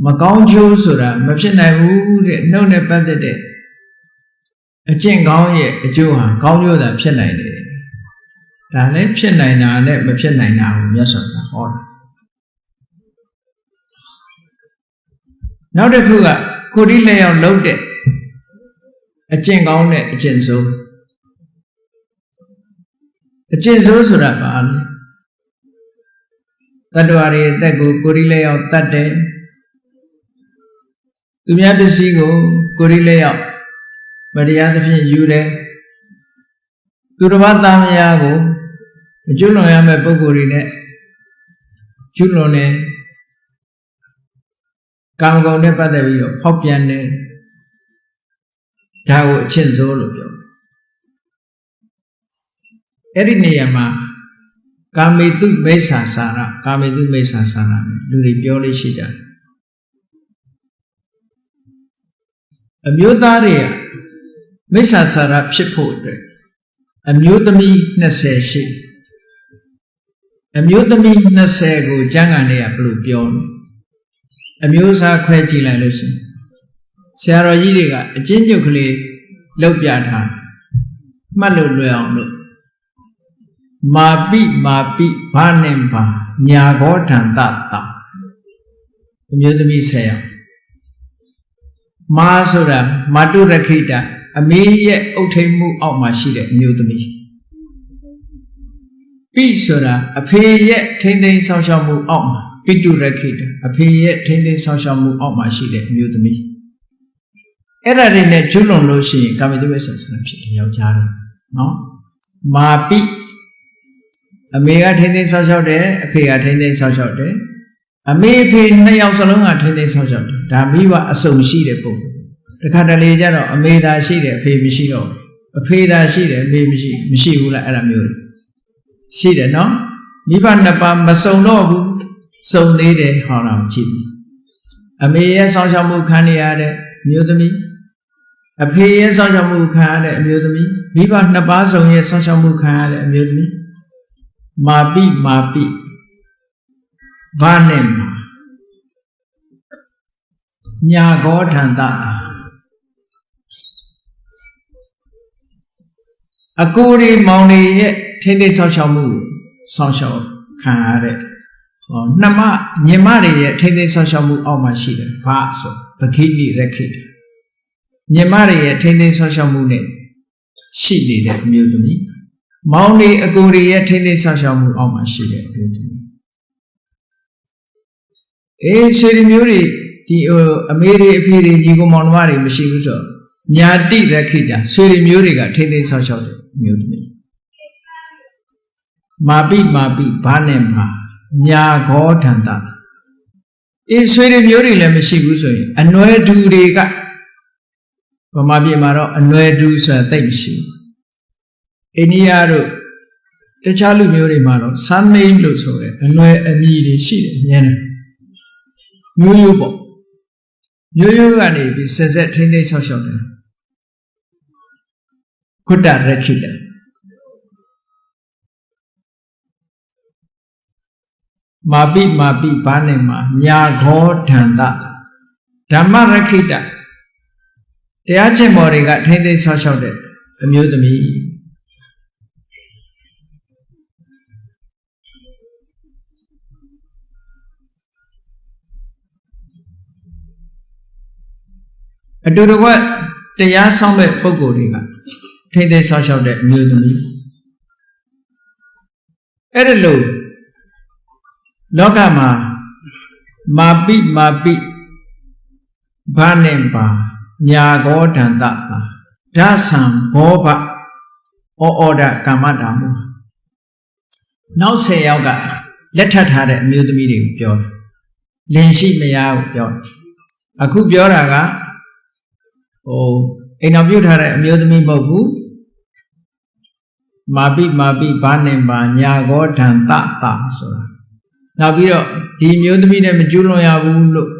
မကောင်းကျိုးဆိုတာမဖြစ်နိုင်ဘူးတဲ့နှုတ်နဲ့ပတ်သက်တဲ့အကျင့်ကောင်းရဲ့အကျိုးဟာကောင်းကျိုးသာဖြစ်နိုင်တယ်ဒါလည်းဖြစ်နိုင်တာနဲ့မဖြစ်နိုင်တာကိုမြတ်စွာဘုရားဟောတယ်နောက်တစ်ခုကကိုယ်ဒီလက်ရောက်လုပ်တဲ့အကျင့်ကောင်းတဲ့အကျင့်ဆိုးအကျင့်ဆိုးဆိုတာဘာလဲတတ္တဝါတွေအသက်ကိုကိုယ်ဒီလက်ရောက်တတ်တယ်သူများပစ္စည်းကိုကိုယ်ဒီလက်ရောက်မတရားသဖြင့်ယူတယ်သူတစ်ပါးသားမယားကိုအကျွလွန်ရမယ့်ပုဂ္ဂိုလ်တွေနဲ့ကျွလွန်တယ်ကာမဂုဏ်နဲ့ပတ်သက်ပြီးတော့ဖောက်ပြန်တယ်ဒါကိုအကျင့်ဆိုးလို့ပြောအဲ့ဒီနေရာမှာကာမေတုမိစ္ဆာစာရကာမေတုမိစ္ဆာစာရလူတွေပြောလို့ရှိကြတယ်အမျိုးသားတွေကမိစ္ဆာစာရဖြစ်ဖို့အတွက်အမျိုးသမီး20ရှိအမျိုးသမီး20ကိုကျမ်းဂန်တွေကဘယ်လိုပြောလဲအမျိုးအစားခွဲကြည့်လိုက်လို့ရှိရင်ဆရာတော်ကြီးတွေကအကျဉ်းချုပ်ကလေးလောက်ပြထားမှတ်လို့လွယ်အောင်လို့မာပိဘာနဲ့ဘာညာဂောဒန္တတာအမျိုးသမီး10ယောက်မာဆိုတာမာတုရခိတအမေရဲ့အုပ်ထိန်မှုအောက်မှာရှိတဲ့အမျိုးသမီးပိဆိုတာအဖေရဲ့ထိမ့်သိမ်းဆောင်ရှောက်မှုအောက်မှာပိတုရခိတအဖေရဲ့ထိမ့်သိမ်းဆောင်ရှောက်မှုအောက်မှာရှိတဲ့အမျိုးသမီးအဲ့ဒါတွေနဲ့ကျွလွန်လို့ရှိရင်ကာမိတုဝိဆ္ဆာဖြစ်တယ်ယောက်ျားတွေနော်မာပိအမေကထိမ့်သိမ်းဆောင်ရှောက်တယ်အဖေကထိမ့်သိမ်းဆောင်ရှောက်တယ်အမေအဖေနှစ်ယောက်စလုံးကထိမ့်သိမ်းဆောင်ရှောက်တယ်ဒါမိဘအစုံရှိတဲ့ပုံတခါတလေကျတော့အမေသာရှိတယ်အဖေမရှိတော့အဖေသာရှိတယ်အမေမရှိဘူးလားအဲ့ဒါမျိုးရှိတယ်နော်မိဘနှစ်ပါးမစုံတော့ဘူးစုံသေးတယ်ဟောတာကြည့်အမေရဲ့ဆောင်ရှောက်မှုခံရတဲ့အမျိုးသမီးအဖေရဲ့ဆောင်ရှောက်မှုခံရတဲ့အမျိုးသမီးမိဘနှစ်ပါးစုံရဲ့ဆောင်ရှောက်မှုခံရတဲ့အမျိုးသမီးမာပိဘာနဲ့ညာဂောဒန္တအကိုတွေမောင်တွေရဲ့ထိမ့်သိမ်းဆောင်ရှောက်မှုဆောင်ရှောက်ခံရတဲ့နှမညင်မတွေရဲ့ထိမ့်သိမ်းဆောင်ရှောက်မှုအောက်မှာရှိတယ်ဘာဆိုပခိတိရခိတညင်မတွေရဲ့ထိမ့်သိမ်းဆောင်ရှောက်မှုနဲ့ရှိနေတဲ့အမျိုးသမီးမောင်တွေအကိုတွေရဲ့ထိမ့်သိမ်းဆောင်ရှောက်မှုအောက်မှာရှိတဲ့အမျိုးသမီးဆွေတွေမျိုးတွေဒီအမေတွေအဖေတွေညီကောင်မောင်နှမတွေမရှိဘူးဆိုညာတိရခိတဆွေတွေမျိုးတွေကထိမ့်သိမ်းဆောင်ရှောက်တယ်မျိုးသမီးမာပိဘာနဲ့မာ nhà có thằng ta ý suy đi biểu đi là mình xí cú rồi anh nói du đi cả và mà bị mà đó anh nói du sẽ tây xí anh nhà rồi cái cha lu biểu đi mà đó sáng nay lu rồi anh nói anh đi xí nhé nhiều bộ nhiều anh ấy bị sẽ thấy đây sao sao này cốt đã ra khi đó mà bị bán này mà nhà khó thằng ta Dhamma Rakhita để ở trên mọi người thấy đây sao sao đấy em nhớ tụi mình ở đâu đó quá để ở xong rồi bao gồm đi cả thấy đây sao sao đấy em nhớ tụi mình ở đây luôn Loka mà bị ba nem ba nhà có đàn tạ ra sang bố bạ ô đã cảm ơn đám nó sẽ ao cảလက်ထပ်ထားတဲ့အမျိုးသမီးတွေကိုပြောတယ်လင်ရှိမယားကိုပြောတယ်အခုပြောတာကအိမ်တော်ပြုတ်ထားတဲ့အမျိုးသမီးမဟုတ်ဘူးမာပိဘာနဲ့ပါညာကောဒံတဆိုတာနောက်ပြီးတော့ဒီမျိုးသမီးနဲ့မကျွလွန်ရဘူးလို့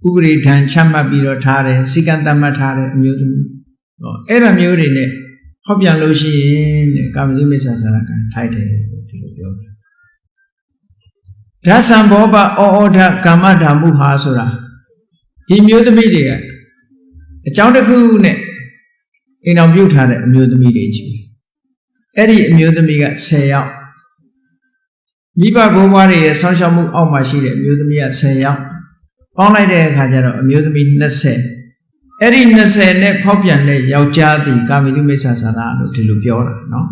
ဥပဒေထံချမှတ်ပြီးတော့ထားတယ်စီကံတတ်မှတ်ထားတဲ့အမျိုးသမီးအဲ့ဒါမျိုးတွေနဲ့ဟောပြန်လို့ရှိရင်ကာမဇိမိစ္ဆာစာရကံထိုက်တယ်ဒီလိုပြောတယ်ဓာဆံဘောပဩဒကာမဓာမှုဟာဆိုတာဒီမျိုးသမီးတွေကအကြောင်းတစ်ခုနဲ့အိမ်တော်ပြုတ်ထားတဲ့အမျိုးသမီးတွေကြီးအဲ့ဒီအမျိုးသမီးက10ယောက်မိဘဘိုးဘွားတွေရဲ့ဆောင်းရှောက်မှုအောက်မှာရှိတဲ့အမျိုးသမီးက10ယောက်ပေါင်းလိုက်တဲ့အခါကျတော့အမျိုးသမီး20အဲ့ဒီ20နဲ့ဖောက်ပြန်တဲ့ယောက်ျားသည်ကာမိတုမိစ္ဆာစာရလို့ဒီလိုပြောတာနော်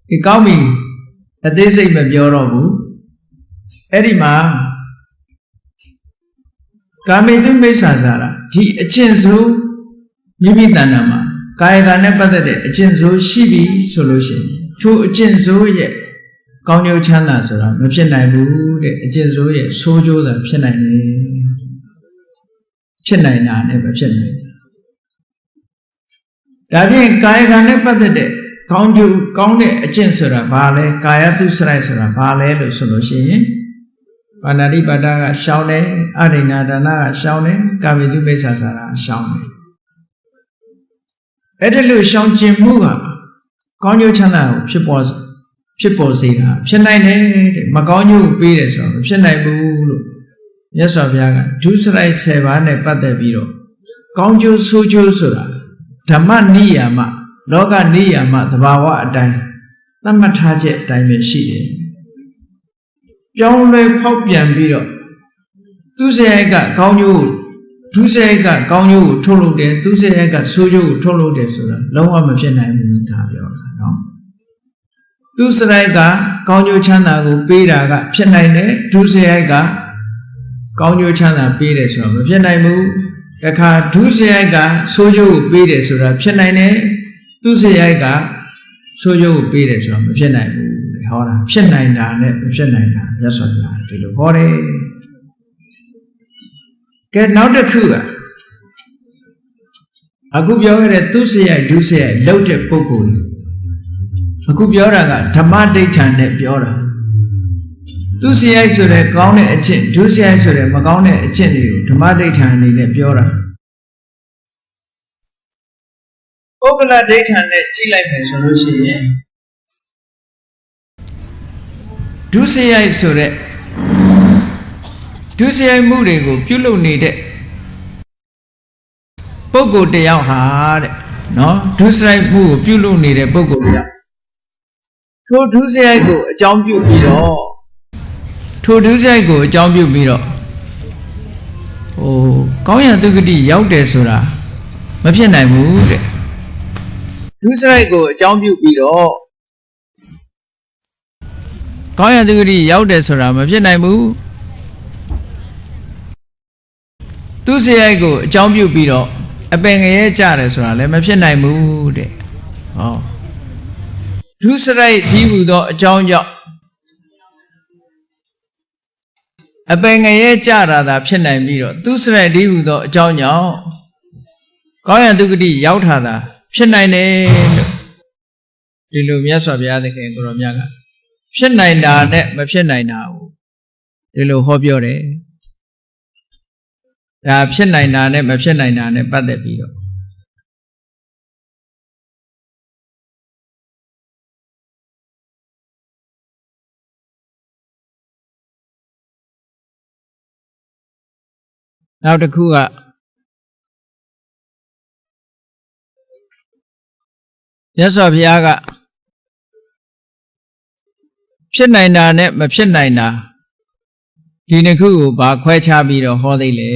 ဒီကောင်းပြီအသေးစိတ်မပြောတော့ဘူးအဲ့ဒီမှာကာမိတုမိစ္ဆာစာရဒီအကျင့်ဆိုးမိမိတဏ္ဍာမှာကာယကံနဲ့ပတ်သက်တဲ့အကျင့်ဆိုးရှိပြီဆိုလို့ရှိရင်ထိုအကျင့်ဆိုးရဲ့ကောင်းကျိုးချမ်းသာဆိုတာမဖြစ်နိုင်ဘူးတဲ့အကျင့်ဆိုးရဲ့ဆိုးကျိုးသာဖြစ်နိုင်တယ်ဖြစ်နိုင်တာနဲ့မဖြစ်နိုင်ဘူးဒါဖြင့်ကာယကံနဲ့ပတ်သက်တဲ့ကောင်းကျိုးကောင်းတဲ့အကျင့်ဆိုတာဘာလဲကာယတုစရိုက်ဆိုတာဘာလဲလို့ဆိုလို့ရှိရင်ပါဏာတိပါဒကရှောင်းတယ်အရိဏဒါနကရှောင်းတယ်ကာမိတုမိစ္ဆာစာရရှောင်းတယ်အဲ့ဒါလို့ရှောင်းကျင်မှုကကောင်းကျိုးချမ်းသာကိုဖြစ်ပေါ်စေတာဖြစ်နိုင်တယ်တဲ့မကောင်းကျိုးကိုပေးတယ်ဆိုတော့မဖြစ်နိုင်ဘူးလို့မြတ်စွာဘုရားကဒုစရိုက်10ပါးနဲ့ပတ်သက်ပြီးတော့ကောင်းကျိုးဆိုးကျိုးဆိုတာဓမ္မနိယာမလောကနိယာမသဘာဝအတိုင်းသတ်မှတ်ထားချက်အတိုင်းပဲရှိတယ်ပြောင်းလဲဖောက်ပြန်ပြီးတော့သူစရိုက်ကကောင်းကျိုးဒုစရိုက်ကကောင်းကျိုးကိုထုတ်လုပ်တယ်သူစရိုက်ကဆိုးကျိုးကိုထုတ်လုပ်တယ်ဆိုတာလုံးဝမဖြစ်နိုင်ဘူးဒါပြောတာနော်သူစရိုက်ကကောင်းကျိုးချမ်းသာကိုပေးတာကဖြစ်နိုင်တယ်ဒုစရိုက်ကကောင်းကျိုးချမ်းသာပေးတယ်ဆိုတာမဖြစ်နိုင်ဘူးတခါဒုစရိုက်ကဆိုးကျိုးကိုပေးတယ်ဆိုတာဖြစ်နိုင်တယ်သူစရိုက်ကဆိုးကျိုးကိုပေးတယ်ဆိုတာမဖြစ်နိုင်ဘူးဟောတာဖြစ်နိုင်တာနဲ့မဖြစ်နိုင်တာမြတ်စွာဘုရားဒီလိုဟောတယ်ကဲနောက်တစ်ခုကအခုပြောခဲ့တဲ့သူစရိုက်ဒုစရိုက်လောက်တဲ့ပုဂ္ဂိုလ်အခုပြောတာကဓမ္မဒိဋ္ဌာန်နဲ့ပြောတာသူစရိုက်ဆိုတဲ့ကောင်းတဲ့အကျင့်ဒုစရိုက်ဆိုတဲ့မကောင်းတဲ့အကျင့်တွေကိုဓမ္မဒိဋ္ဌာန်အနေနဲ့ပြောတာပုဂ္ဂလဒိဋ္ဌာန်နဲ့ကြည့်လိုက်မယ်ဆိုလို့ရှိရင်ဒုစရိုက်ဆိုတဲ့ဒုစရိုက်မှုတွေကိုပြုလုပ်နေတဲ့ပုဂ္ဂိုလ်တယောက်ဟာတဲ့နော်ဒုစရိုက်မှုကိုပြုလုပ်နေတဲ့ပုဂ္ဂိုလ်တယောက်ထိုဒုစရိုက်ကိုအကြောင်းပြုပြီးတော့ကောင်းရသုဂတိရောက်တယ်ဆိုတာမဖြစ်နိုင်ဘူးတဲ့ဒုစရိုက်ကိုအကြောင်းပြုပြီးတော့ကောင်းရသုဂတိရောက်တယ်ဆိုတာမဖြစ်နိုင်ဘူးသူစရိုက်ကိုအကြောင်းပြုပြီးတော့အပင်ငရဲကြတယ်ဆိုတာလည်းမဖြစ်နိုင်ဘူးတဲ့ဟောဒုစရိုက်ဒီဟူသောအကြောင်းကြောင့် အပင်ငရဲကြတာသာဖြစ်နိုင်ပြီးတော့သူစရိုက်ဒီဟုသောအကြောင်းကြောင့်ကောင်းရန်ဒုက္ခတိရောက်ထားတာဖြစ်နိုင်တယ်လို့ဒီလိုမြတ်စွာဘုရားသခင်ကိုရောမြတ်ကဖြစ်နိုင်တာနဲ့မဖြစ်နိုင်တာကိုဒီလိုဟောပြောတယ်ဒါဖြစ်နိုင်တာနဲ့မဖြစ်နိုင်တာနဲ့ပတ်သက်ပြီးတော့နောက်တစ်ခုကမြတ်စွာဘုရားကဖြစ်နိုင်တာနဲ့မဖြစ်နိုင်တာဒီနှစ်ခုကိုဘာခွဲခြားပြီးတော့ဟောသေးလဲ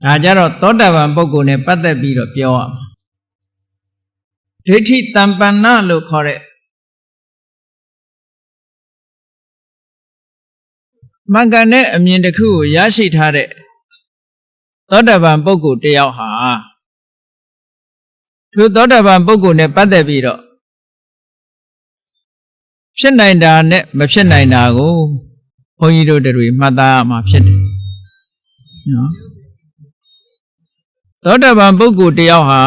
ဒါကြတော့သောတာပန်ပုဂ္ဂိုလ်နဲ့ပတ်သက်ပြီးတော့ပြောရမှာဒိဋ္ဌိတမ္ပန္နလို့ခေါ်တဲ့မဂ္ဂန်နဲ့အမြင်တစ်ခုကိုရရှိထားတဲ့သောတာပန်ပုဂ္ဂိုလ်တယောက်ဟာသူသောတာပန်ပုဂ္ဂိုလ်နဲ့ပတ်သက်ပြီးတော့ဖြစ်နိုင်တာနဲ့မဖြစ်နိုင်တာကိုဘုန်းကြီးတို့တွေမှတ်သားရမှာဖြစ်တယ်နော်သောတာပန်ပုဂ္ဂိုလ်တယောက်ဟာ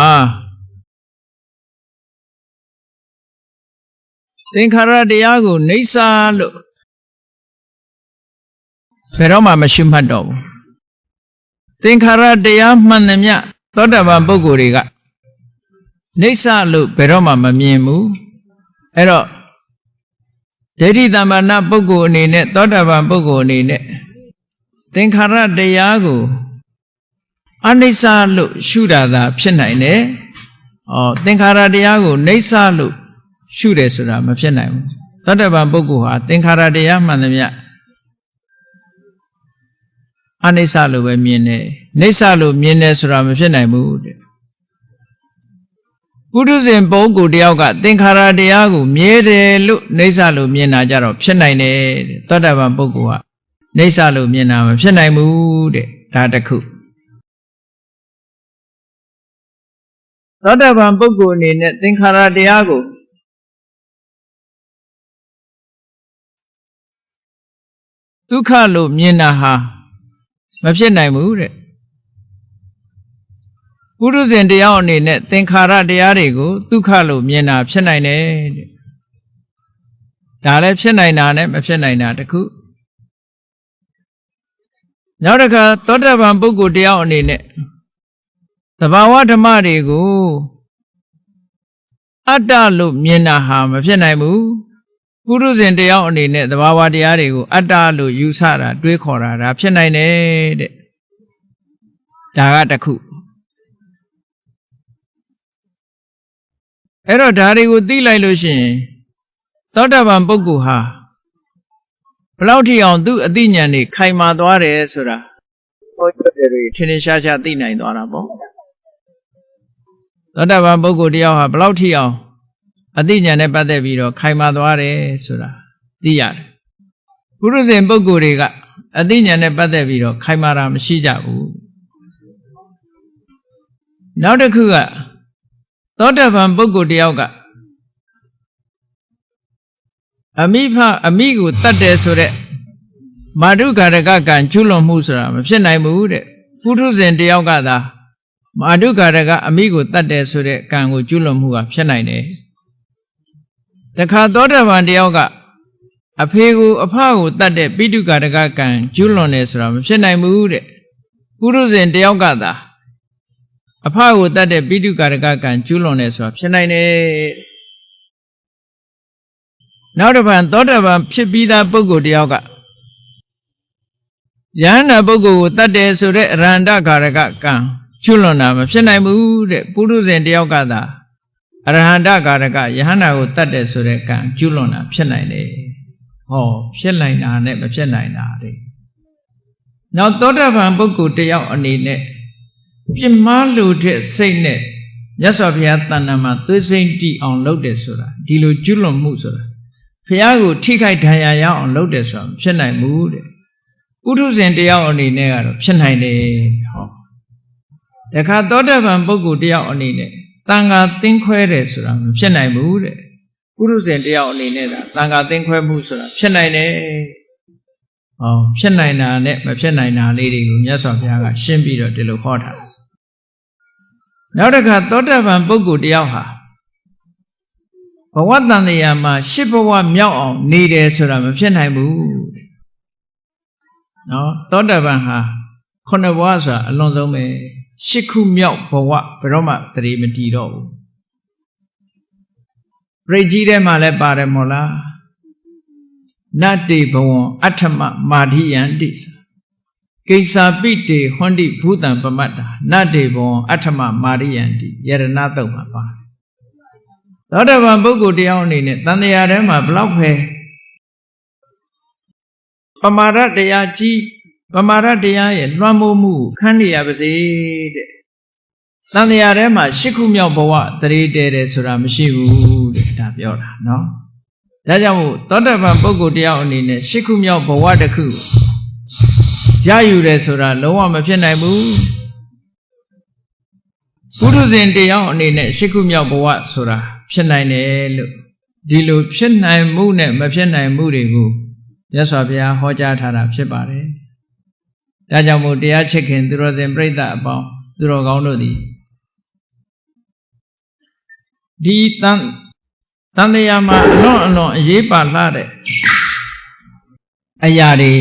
သင်္ခါရတရားကိုနေဆာလို့ဘယ်တော့မှမရှိမှတ်တော့ဘူးသင်္ခါရတရားမှန်သမျှသောတာပန်ပုဂ္ဂိုလ်တွေကနေဆာလို့ဘယ်တော့မှမမြင်ဘူးအဲ့တော့ဒိဋ္ဌိတမ္ပန္နပုဂ္ဂိုလ်အနေနဲ့သောတာပန်ပုဂ္ဂိုလ်အနေနဲ့သင်္ခါရတရားကိုအနိစ္စလို့ရှုတာသာဖြစ်နိုင်တယ်။သင်္ခါရတရားကိုနိစ္စလို့ရှုတယ်ဆိုတာမဖြစ်နိုင်ဘူး။သောတာပန်ပုဂ္ဂိုလ်ဟာသင်္ခါရတရားမှန်သမျှအနိစ္စလို့ပဲမြင်တယ်။နိစ္စလို့မြင်တယ်ဆိုတာမဖြစ်နိုင်ဘူးတဲ့။ပုထုဇဉ်ပုဂ္ဂိုလ်တယောက်ကသင်္ခါရတရားကိုမြဲတယ်လို့နိစ္စလို့မြင်တာကြတော့ဖြစ်နိုင်တယ်တဲ့။သောတာပန်ပုဂ္ဂိုလ်ကနိစ္စလို့မြင်တာမဖြစ်နိုင်ဘူးတဲ့။ဒါတစ်ခုသောတာပန်ပုဂ္ဂိုလ်အနေနဲ့သင်္ခါရတရားကိုဒုက္ခလို့မြင်တာဟာမဖြစ်နိုင်ဘူးတဲ့ပုရုဇဉ်တရားအနေနဲ့သင်္ခါရတရားတွေကိုဒုက္ခလို့မြင်တာဖြစ်နိုင်တယ်တဲ့ဒါလည်းဖြစ်နိုင်တာနဲ့မဖြစ်နိုင်တာတခုနောက်တစ်ခါသောတာပန်ပုဂ္ဂိုလ်တရားအနေနဲ့သဘာဝဓမ္မတွေကိုအတ္တလို့မြင်တာဟာမဖြစ်နိုင်ဘူးပုရုဇဉ်တရားအနေနဲ့သဘာဝတရားတွေကိုအတ္တလို့ယူဆတာတွေးခေါ်တာဒါဖြစ်နိုင်တယ်တဲ့ဒါကတစ်ခုအဲ့တော့ဒါတွေကိုသိလိုက်လို့ရှိရင်သောတာပန်ပုဂ္ဂိုလ်ဟာဘလောက်ထိအောင်သူ့အသိဉာဏ်တွေခိုင်မာသွားတယ်ဆိုတာဟောပြောတွေထင်ထင်ရှားရှားသိနိုင်သွားတာပေါ့သောတာပန်ပုဂ္ဂိုလ်တယောက်ဟာဘလောက်ထိအောင်အသိဉာဏ်နဲ့ပတ်သက်ပြီးတော့ခိုင်မာသွားတယ်ဆိုတာသိရတယ်ပုရုဇဉ်ပုဂ္ဂိုလ်တွေကအသိဉာဏ်နဲ့ပတ်သက်ပြီးတော့ခိုင်မာတာမရှိကြဘူးနောက်တစ်ခုကသောတာပန်ပုဂ္ဂိုလ်တယောက်ကအမိကိုတတ်တယ်ဆိုတဲ့မာဓုကာရကကံကျွလွန်မှုဆိုတာမဖြစ်နိုင်ဘူးတဲ့ပုထုဇဉ်တယောက်ကသာမာဓုကာရကအမိကိုတတ်တယ်ဆိုတဲ့ကံကိုကျွလွန်မှုကဖြစ်နိုင်တယ်တခါသောတာပန်တယောက်ကအဖေကိုအဖကိုတတ်တဲ့ပိဋုကာရကကံကျွလွန်တယ်ဆိုတာမဖြစ်နိုင်ဘူးတဲ့ပုရုဇဉ်တယောက်ကသာအဖကိုတတ်တဲ့ပိဋုကာရကကံကျွလွန်တယ်ဆိုတာဖြစ်နိုင်တယ်နောက်တစ်ပံသောတာပန်ဖြစ်ပြီးသားပုဂ္ဂိုလ်တယောက်ကယန္တာပုဂ္ဂိုလ်ကိုတတ်တယ်ဆိုတဲ့အရဟန္တကာရကကံကျွလွန်တာမဖြစ်နိုင်ဘူးတဲ့ပုရုဇဉ်တယောက်ကသာအရဟန္တကာရကယဟန္တာကိုတတ်တယ်ဆိုတဲ့ကံကျွလွန်တာဖြစ်နိုင်တယ်ဟောဖြစ်နိုင်တာနဲ့မဖြစ်နိုင်တာတဲ့နောက်သောတာပန်ပုဂ္ဂိုလ်တယောက်အနေနဲ့ပြင်းမားလို့တဲ့စိတ်နဲ့မြတ်စွာဘုရားတဏ္ဍာမှာသွေးစိမ့်တီအောင်လုပ်တယ်ဆိုတာဒီလိုကျွလွန်မှုဆိုတာဘုရားကိုထိခိုက်ဒဏ်ရာရအောင်လုပ်တယ်ဆိုတာဖြစ်နိုင်ဘူးတဲ့ပုထုဇဉ်တယောက်အနေနဲ့ကတော့ဖြစ်နိုင်တယ်ဟောတခါသောတာပန်ပုဂ္ဂိုလ်တယောက်အနေနဲ့တန်ခါသင်ခွဲတယ်ဆိုတာမဖြစ်နိုင်ဘူးတဲ့ပုရုဇဉ်တယောက်အနေနဲ့သံဃာသင်ခွဲမှုဆိုတာဖြစ်နိုင်တယ် ဖြစ်နိုင်တာနဲ့မဖြစ်နိုင်တာလေးတွေကိုမြတ်စွာဘုရားကရှင်းပြီးတော့ဒီလိုဟောထားတယ်နောက်တစ်ခါသောတာပန်ပုဂ္ဂိုလ်တယောက်ဟာဘဝတန်တရားမှာရှစ်ဘဝမြောက်အောင်နေတယ်ဆိုတာမဖြစ်နိုင်ဘူးနော်သောတာပန်ဟာခုနှစ်ဘဝဆိုတာအလွန်ဆုံးပဲရှစ်ခုမြောက်ဘဝဘယ်တော့မှတရေမတည်တော့ဘူးပြိကြီးထဲမှာလည်းပါတယ်မို့လားနတ္တိဘဝံအဋ္ဌမမာဓိယန္တိကိစ္စာပိတေဟွန္တိဘူတံပမတ္တာနတ္တိဘဝံအဋ္ဌမမာဓိယန္တိယရဏတုတ်မှာပါတယ်သောတာပန်ပုဂ္ဂိုလ်တယောက်အနေနဲ့တန်တရားထဲမှာဘလောက်ပဲပမာရတရားကြီးပမာရတရားရဲ့လွှမ်းမိုးမှုခန်းနေရပါစေတဲ့တန်တရားထဲမှာရှစ်ခုမြောက်ဘဝတရေတဲတယ်ဆိုတာမရှိဘူးတဲ့ဒါပြောတာနော်ဒါကြောင့်မို့သောတာပန်ပုဂ္ဂိုလ်တယောက်အနေနဲ့ရှစ်ခုမြောက်ဘဝတစ်ခုရယူတယ်ဆိုတာလုံးဝမဖြစ်နိုင်ဘူးပုထုဇဉ်တယောက်အနေနဲ့ရှစ်ခုမြောက်ဘဝဆိုတာဖြစ်နိုင်တယ်လို့ဒီလိုဖြစ်နိုင်မှုနဲ့မဖြစ်နိုင်မှုတွေကိုမြတ်စွာဘုရားဟောကြားထားတာဖြစ်ပါတယ်ဒါကြောင့်မို့တရားချစ်ခင်သူတော်စင်ပြိဿအပေါင်းသူတော်ကောင်းတို့သည်ဒီတန်တရားမှာအလွန်အရေးပါလှတဲ့အရာတွေ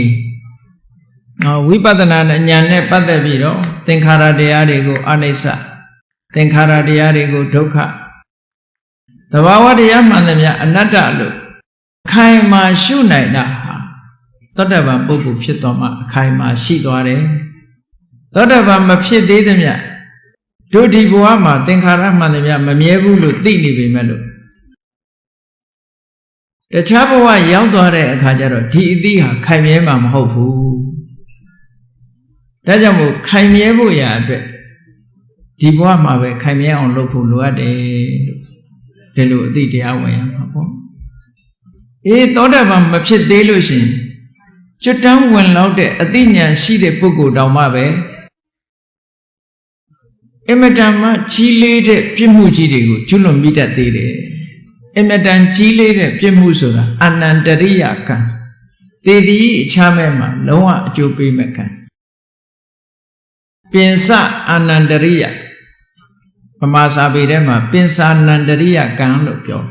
ဝိပဿနာဉာဏ်နဲ့ပတ်သက်ပြီးတော့သင်္ခါရတရားတွေကိုအနိစ္စသင်္ခါရတရားတွေကိုဒုက္ခသဘာဝတရားမှန်သမျှအနတ္တလို့အခိုင်အမာရှုနိုင်တာဟာသောတာပန်ပုဂ္ဂိုလ်ဖြစ်သွားမှအခိုင်အမာရှိသွားတယ်သောတာပန်မဖြစ်သေးသမျှတို့ဒီဘဝမှာသင်္ခါရမှန်သမျှမမြဲဘူးလို့သိနေပေမဲ့လို့တခြားဘဝရောက်သွားတဲ့အခါကျတော့ဒီအသိဟာခိုင်မြဲမှာမဟုတ်ဘူးဒါကြောင့်မို့ခိုင်မြဲဖို့ရာအတွက်ဒီဘဝမှာပဲခိုင်မြဲအောင်လုပ်ဖို့လိုအပ်တယ်လို့ဒီလိုအသိတရားဝင်ရမှာပေါ့သောတာပန်မဖြစ်သေးလို့ရှိရင်ကျွတ်တန်းဝင်လောက်တဲ့အသိဉာဏ်ရှိတဲ့ပုဂ္ဂိုလ်တောင်မှပဲအမတန်မှကြီးလေးတဲ့ပြစ်မှုကြီးတွေကိုကျွလွန်မိတတ်သေးတယ်အမတန်ကြီးလေးတဲ့ပြစ်မှုဆိုတာအနန္တရိယကံတည်တည်အခြားမဲ့မှာလုံးဝအကျိုးပေးမဲ့ကံပင်စအနန္တရိယဗမာစာပေထဲမှာပင်စာနန္တရိယကံလို့ပြော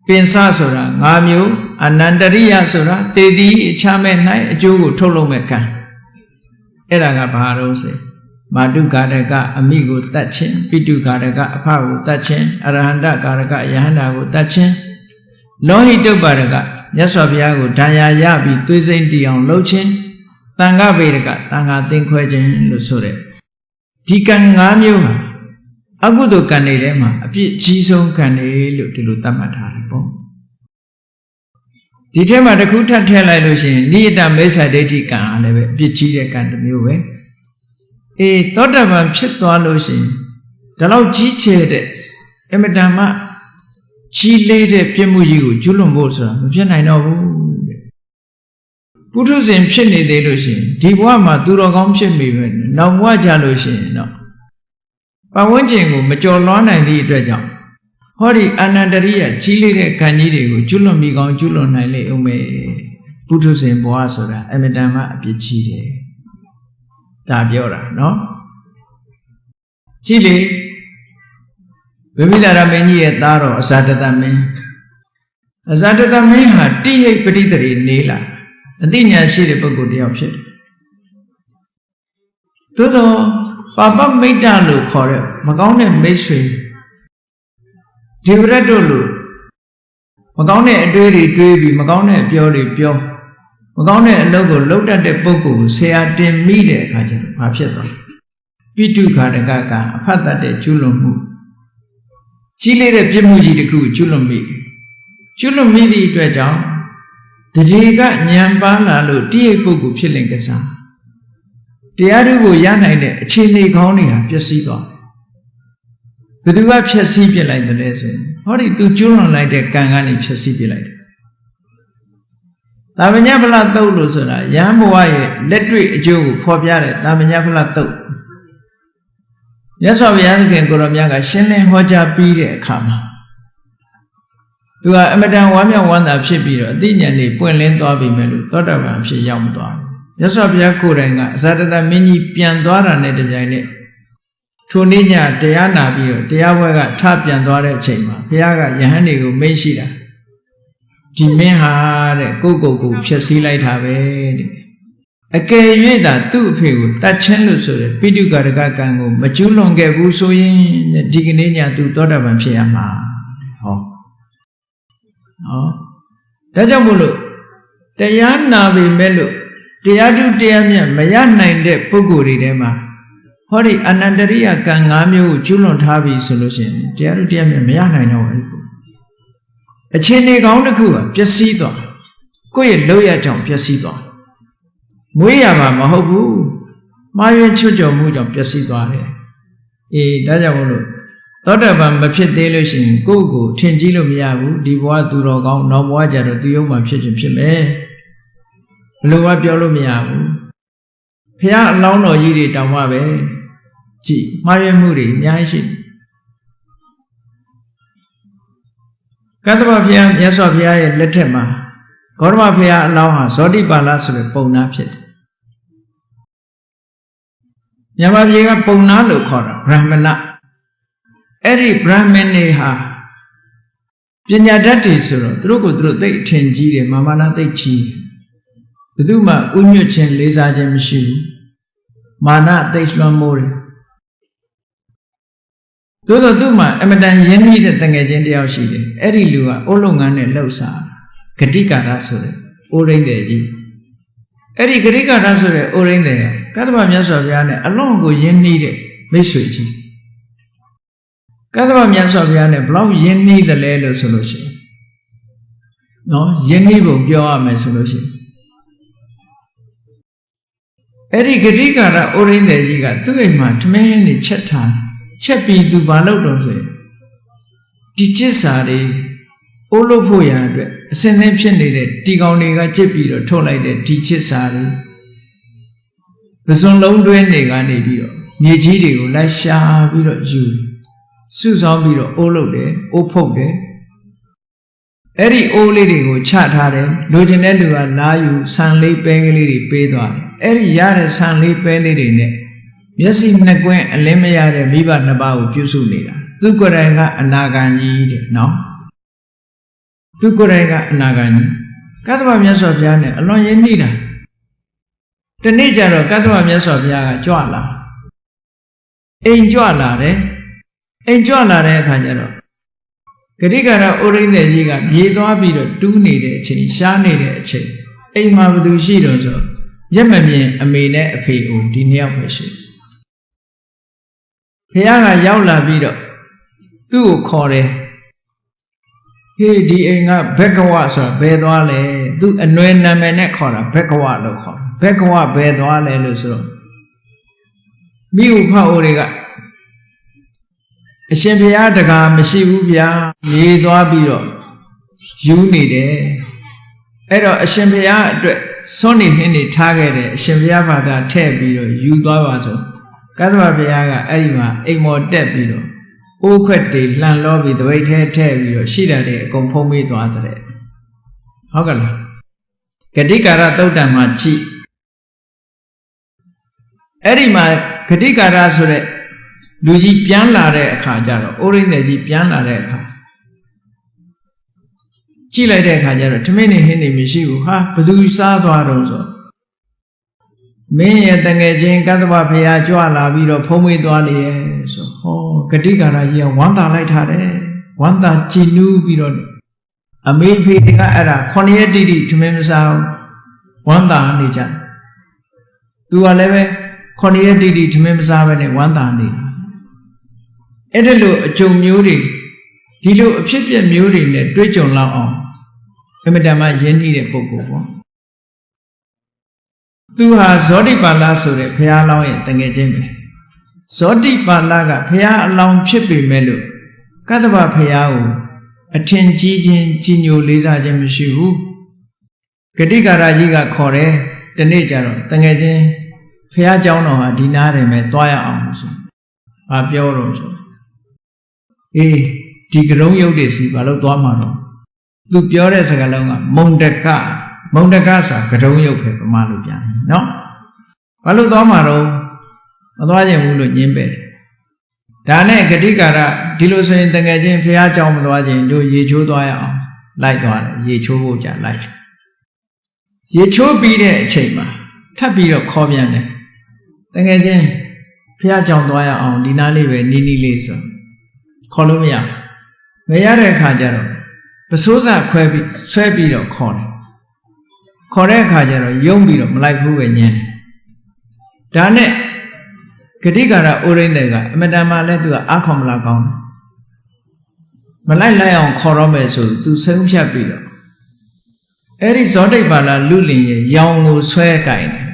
ပင်စဆိုတာ၅မျိုးအနန္တရိယဆိုတာတည်တည်အခြားမဲ့၌အကျိုးကိုထုတ်လုပ်မဲ့ကံအဲ့ဒါကဘာလို့ဆိုမာတုကာရကအမိကိုတတ်ခြင်းပိတုကာရကအဖကိုတတ်ခြင်းအရဟန္တကာရကယဟန္တာကိုတတ်ခြင်းလောဟိတုပ္ပါရကမြတ်စွာဘုရားကိုဒါယာရပြီးသွေးစိမ့်တီအောင်လှုပ်ခြင်းတန်ခဗေဒကတန်ခါသင်ခွဲခြင်းလို့ဆိုတဲ့ဒီကံ၅မျိုးဟာအကုသိုလ်ကံတွေထဲမှာအပြစ်ကြီးဆုံးကံတွေလို့ဒီလိုသတ်မှတ်ထားတယ်ပေါ့ဒီထဲမှာတစ်ခုထပ်ထည့်လိုက်လို့ရှိရင်နိယတမေစ္ဆဒိဋ္ဌိကံအားလည်းပဲအပြစ်ကြီးတဲ့ကံတစ်မျိုးပဲသောတာပန်ဖြစ်သွားလို့ရှိရင်ဒီလောက်ကြီးကျယ်တဲ့အမတန်မှကြီးလေးတဲ့ပြစ်မှုကြီးကိုကျွလွန်ဖို့ဆိုတာမဖြစ်နိုင်တော့ဘူးတဲ့ပုထုဇဉ်ဖြစ်နေသေးလို့ရှိရင်ဒီဘဝမှာသူတော်ကောင်းဖြစ်မိပဲနောက်ဘဝကြလို့ရှိရင်တော့ပတ်ဝန်းကျင်ကိုမကျော်လွှားနိုင်သည့်အတွက်ကြောင့်ဟောဒီအနန္တရိယကြီးလေးတဲ့ကံကြီးတွေကိုကျွလွန်မိကောင်းကျွလွန်နိုင်လေဦးမယ်ပုထုဇဉ်ဘဝဆိုတာအမတန်မှအပြစ်ကြီးတယ်ဒါပြောတာနော်ကြည့်လေဗိမိသာရမင်းကြီးရဲ့သားတော်အဇာတတမင်းဟာတိဟိတ်ပဋိသရေနေလာအသိဉာဏ်ရှိတဲ့ပုဂ္ဂိုလ်တယောက်ဖြစ်တယ်သို့သောပါပမိတ်တလို့ခေါ်တဲ့မကောင်းတဲ့မိတ်ဆွေဒီဝရတ်တို့လို့မကောင်းတဲ့အတွေးတွေတွေးပြီးမကောင်းတဲ့အပြောတွေပြောမကောင်းတဲ့အလုပ်ကိုလုပ်တတ်တဲ့ပုဂ္ဂိုလ်ကိုဆရာတင်မိတဲ့အခါကျတော့ဘာဖြစ်သွားလဲပိတုခါရကကအဖတ်တတ်တဲ့ကျွလွန်မှုကြီးလေးတဲ့ပြစ်မှုကြီးတစ်ခုကျွလွန်မိသည့်အတွက်ကြောင့်တရေကဉာဏ်ပါလာလို့တိရိပုဂ္ဂိုလ်ဖြစ်လင်ကစားတရားဓုကိုရနိုင်တဲ့အခြေအနေကောင်းတွေဟာပျက်စီးသွားဘယ်သူကဖျက်ဆီးပြလိုက်တယ်လဲဆိုရင်ဟောဒီသူကျွလွန်လိုက်တဲ့ကံကနေဖျက်ဆီးပြလိုက်တယ်သာမညဖလတုတ်လို့ဆိုတာယဟန်ဘဝရဲ့လက်တွေ့အကျိုးကိုဖော်ပြတဲ့သာမညဖလတုတ်မြတ်စွာဘုရားသခင်ကိုရောမြတ်ကရှင်းလင်းဟောကြားပြီးတဲ့အခါမှာ သူကအမတန်ဝမ်းမြောက်ဝမ်းသာဖြစ်ပြီးတော့အသိဉာဏ်တွေပွင့်လင်းသွားပြီမဲ့လို့သောတာပန်ဖြစ်ရောက်မသွားဘူးမြတ်စွာဘုရားကိုယ်တိုင်ကအဇာတတမင်းကြီးပြန်သွားတာနဲ့တပြိုင်နက်ထိုနေ့ညတရားနာပြီးတော့တရားပွဲကထပြန်သွားတဲ့အချိန်မှာဘုရားကယဟန်တွေကိုမိန့်ရှိတာဒီမင်းဟာတဲ့ကိုဖျက်ဆီးလိုက်တာပဲတဲ့အကယ်၍သာသူ့အဖေကိုတတ်ချင်းလို့ဆိုတဲ့ပိဋကရကကံကိုမကျူးလွန်ခဲ့ဘူးဆိုရင်ဒီကနေ့ညသူသောတာပန်ဖြစ်ရမှာဟောဒါကြောင့်မို့လို့တရားနာပြီမဲ့လို့တရားထုတရားမြတ်မရနိုင်တဲ့ပုဂ္ဂိုလ်တွေထဲမှာဟောဒီအနန္တရိယကံ၅မျိုးကိုကျူးလွန်ထားပြီဆိုလို့ရှိရင်တရားထုတရားမြတ်မရနိုင်တော့ဘူးအခြေအနေကောင်းတစ်ခုကပျက်စီးသွားကိုယ့်ရဲ့လောက်ရကြောင့်ပျက်စီးသွားမွေးရမှာမဟုတ်ဘူးမှားယွင်းချွတ်ကြော်မှုကြောင့်ပျက်စီးသွားတယ်ဒါကြောင့်မို့လို့သောတာပန်မဖြစ်သေးလို့ရှိရင်ကိုယ့်ကိုထင်ကြီးလို့မရဘူးဒီဘဝသူတော်ကောင်းနောက်ဘဝကျတော့သူယုံမှဖြစ်ခြင်းဖြစ်မယ်ဘလို့ကပြောလို့မရဘူးဖះအလောင်းတော်ကြီးတွေတောင်မှပဲကြည်မှားယွင်းမှုတွေအများကြီးရှိကတ္တဗဘုရားမြတ်စွာဘုရားရဲ့လက်ထက်မှာဂေါတမဘုရားအလောင်းဟာဇောတိပါဠဆိုတဲ့ပုံနာဖြစ်တယ်မြန်မာပြည်ကပုံနာလို့ခေါ်တာဗြဟ္မဏအဲ့ဒီဗြဟ္မဏတွေဟာပညာတတ်တွေဆိုတော့သူတို့ကိုသူတို့သိအထင်ကြီးတယ်မာမနာသိကြီးဘယ်သူမှဥညွတ်ခြင်းလေးစားခြင်းမရှိဘူးမာနသိလွှမ်းမိုးတယ်သို့တော့သူ့မှာအမတန်ရင်းနှီးတဲ့တငယ်ချင်းတယောက်ရှိတယ်အဲ့ဒီလူကအိုးလုံငန်းနဲ့လှုပ်ရှားဂတိကာရဆိုတဲ့အိုးရင်းတယ်ကြီးအဲ့ဒီဂတိကာရဆိုတဲ့အိုးရင်းတယ်ကတ္တဗမြတ်စွာဘုရားနဲ့အလွန်ကိုရင်းနှီးတဲ့မိတ်ဆွေကြီးကတ္တဗမြတ်စွာဘုရားနဲ့ဘလောက်ရင်းနှီးတယ်လဲလို့ဆိုလို့ရှိရင်နော်ရင်းနှီးပုံပြောရမယ်ဆိုလို့ရှိရင်အဲ့ဒီဂတိကာရအိုးရင်းတယ်ကြီးကသူ့အိမ်မှာထမင်းနဲ့ချက်ထားချက်ပြီးသူဘာလုပ်တော့ဆိုရင်ဒီကျစ်စာတွေအိုးလို့ဖို့ရန်အတွက်အစင်းသင်းဖြစ်နေတဲ့တီကောင်တွေကကျစ်ပြီးတော့ထုတ်လိုက်တဲ့ဒီကျစ်စာတွေပစွန်လုံးတွင်းတွေကနေပြီးတော့မြေကြီးတွေကိုလိုက်ရှာပြီးတော့ယူစုဆောင်းပြီးတော့အိုးလုပ်တယ်အိုးဖုတ်တယ်အဲ့ဒီအိုးလေးတွေကိုချထားတယ်လိုချင်တဲ့လူကလာယူဆန်လေးပဲကလေးတွေပေးသွားတယ်အဲ့ဒီရတဲ့ဆန်လေးပဲလေးတွေနဲ့မျက်စိနှစ်ကွင်းအလင်းမရတဲ့မိဘနှစ်ပါးကိုပြုစုနေတာသူကိုယ်တိုင်ကအနာဂံကြီးတဲ့နော်သူကိုယ်တိုင်ကအနာဂံကြီးကတ္တဗမြတ်စွာဘုရားနဲ့အလွန်ရင်းနှီးတာတနေ့ကျတော့ကတ္တဗမြတ်စွာဘုရားကကြွလာအိမ်ကြွလာတယ်အိမ်ကြွလာတဲ့အခါကျတော့ဂတိကာရအိုရင်းတဲ့ကြီးကမြေသွားပြီးတော့တူးနေတဲ့အချိန်ရှားနေတဲ့အချိန်အိမ်မှာဘသူရှိတော့ဆိုရက်မမြင်အမေနဲ့အဖေကိုဒီနှစ်ယောက်ပဲရှိဘုရားကရောက်လာပြီးတော့သူ့ကိုခေါ်တယ်ဟေးဒီအိမ်ကဘက်ကဝဆိုတာဘယ်သွားလဲသူအနွယ်နာမည်နဲ့ခေါ်တာဘက်ကဝလို့ခေါ်တာဘက်ကဝဘယ်သွားလဲလို့ဆိုတော့မိဥဖအိုတွေကအရှင်ဘုရားတကားမရှိဘူးဗျာမြေသွားပြီးတော့ယူနေတယ်အဲ့တော့အရှင်ဘုရားအတွက်စွန့်နေဟင်းနေထားခဲ့တယ်အရှင်ဘုရားဘာသာထည့်ပြီးတော့ယူသွားပါဆိုကတ္တဗဘုရားကအဲ့ဒီမှာအိမ်မော်တက်ပြီးတော့အိုးခွက်တွေလှန်လောပြီးတပိတ်ထဲထည့်ပြီးတော့ရှိတာတွေအကုန်ဖုံးပေးသွားတဲ့ဟုတ်ကဲ့လားဂတိကာရသုတ်တံမှာကြည့်အဲ့ဒီမှာဂတိကာရဆိုတဲ့လူကြီးပြန်လာတဲ့အခါကျတော့အိုးရင်းတဲ့ကြီးပြန်လာတဲ့အခါကြည့်လိုက်တဲ့အခါကျတော့ထမင်းနေဟင်းနေမရှိဘူးဟာဘသူစားသွားတော့ဆိုမင်းရဲ့တငယ်ချင်းကတ္တဗဘုရားကြွလာပြီးတော့ဖုံးမေးသွားလေရဲ့ဆိုဟောဂတိကာရကြီးကဝမ်းသာလိုက်ထားတယ်ဝမ်းသာကြည်နူးပြီးတော့အမေဖေကအဲ့ဒါ9ရက်တိတိထမင်းမစားဝမ်းသာနေကြသူကလည်းပဲ9ရက်တိတိထမင်းမစားပဲနဲ့ဝမ်းသာနေတာအဲ့ဒါလိုအကြုံမျိုးတွေဒီလိုအဖြစ်ပြက်မျိုးတွေနဲ့တွေးကြုံလောက်အောင်အမတန်မှယဉ်နေတဲ့ပုဂ္ဂိုလ်ပေါ့သူဟာဇောတိပါဠဆိုတဲ့ဘုရားအလောင်းရဲ့တငယ်ချင်းပဲဇောတိပါဠကဘုရားအလောင်းဖြစ်ပေမဲ့လို့ကတ္တဗဘုရားကိုအထင်ကြီးခြင်းကြီးညိုလေးစားခြင်းမရှိဘူးဂတိကာရကြီးကခေါ်တယ်ဒီနေ့ကျတော့တငယ်ချင်းဘုရားကျောင်းတော်ဟာဒီနားတယ်မဲ့သွားရအောင်ဆိုဘာပြောတော့ဆိုအေးဒီကရုံးရုပ်တွေစီဘာလို့သွားမှာတော့ သူပြောတဲ့စကားလုံးကမုံတကဆိုတာကတုံးရုပ်ပဲပမာလို့ပြန်ပြီနော်ဘာလို့သွားမှာတော့မသွားခြင်းဘူးလို့ညင်းပဲဒါနဲ့ဂတိကာရဒီလိုဆိုရင်တကယ်ချင်းဖះเจ้าမသွားခြင်းတို့ရေချိုးသွားရအောင်လိုက်သွားတယ်ရေချိုးဖို့ကြာလိုက်ရေချိုးပြီးတဲ့အချိန်မှာထပ်ပြီးတော့ခေါ်ပြန်တယ်တကယ်ချင်းဖះเจ้าသွားရအောင်ဒီနားလေးပဲနီးနီးလေးဆိုခေါ်လို့မရတဲ့အခါကျတော့ပစိုးစာခွဲပြီးဆွဲပြီးတော့ခေါ်တယ်ခေါ်တဲ့အခါကျတော့ယုံပြီးတော့မလိုက်ဘူးပဲညင်းဒါနဲ့ဂတိကာရအိုရင်းတွေကအမတန်မှလည်းသူကအားခေါ်မလာကောင်းတယ်မလိုက်အောင်ခေါ်တော့မယ်ဆိုသူဆုံးဖြတ်ပြီးတော့အဲ့ဒီဇောတိတ်ပါဠလူလင်ရဲ့ရောင်ကိုဆွဲကြိုင်တယ်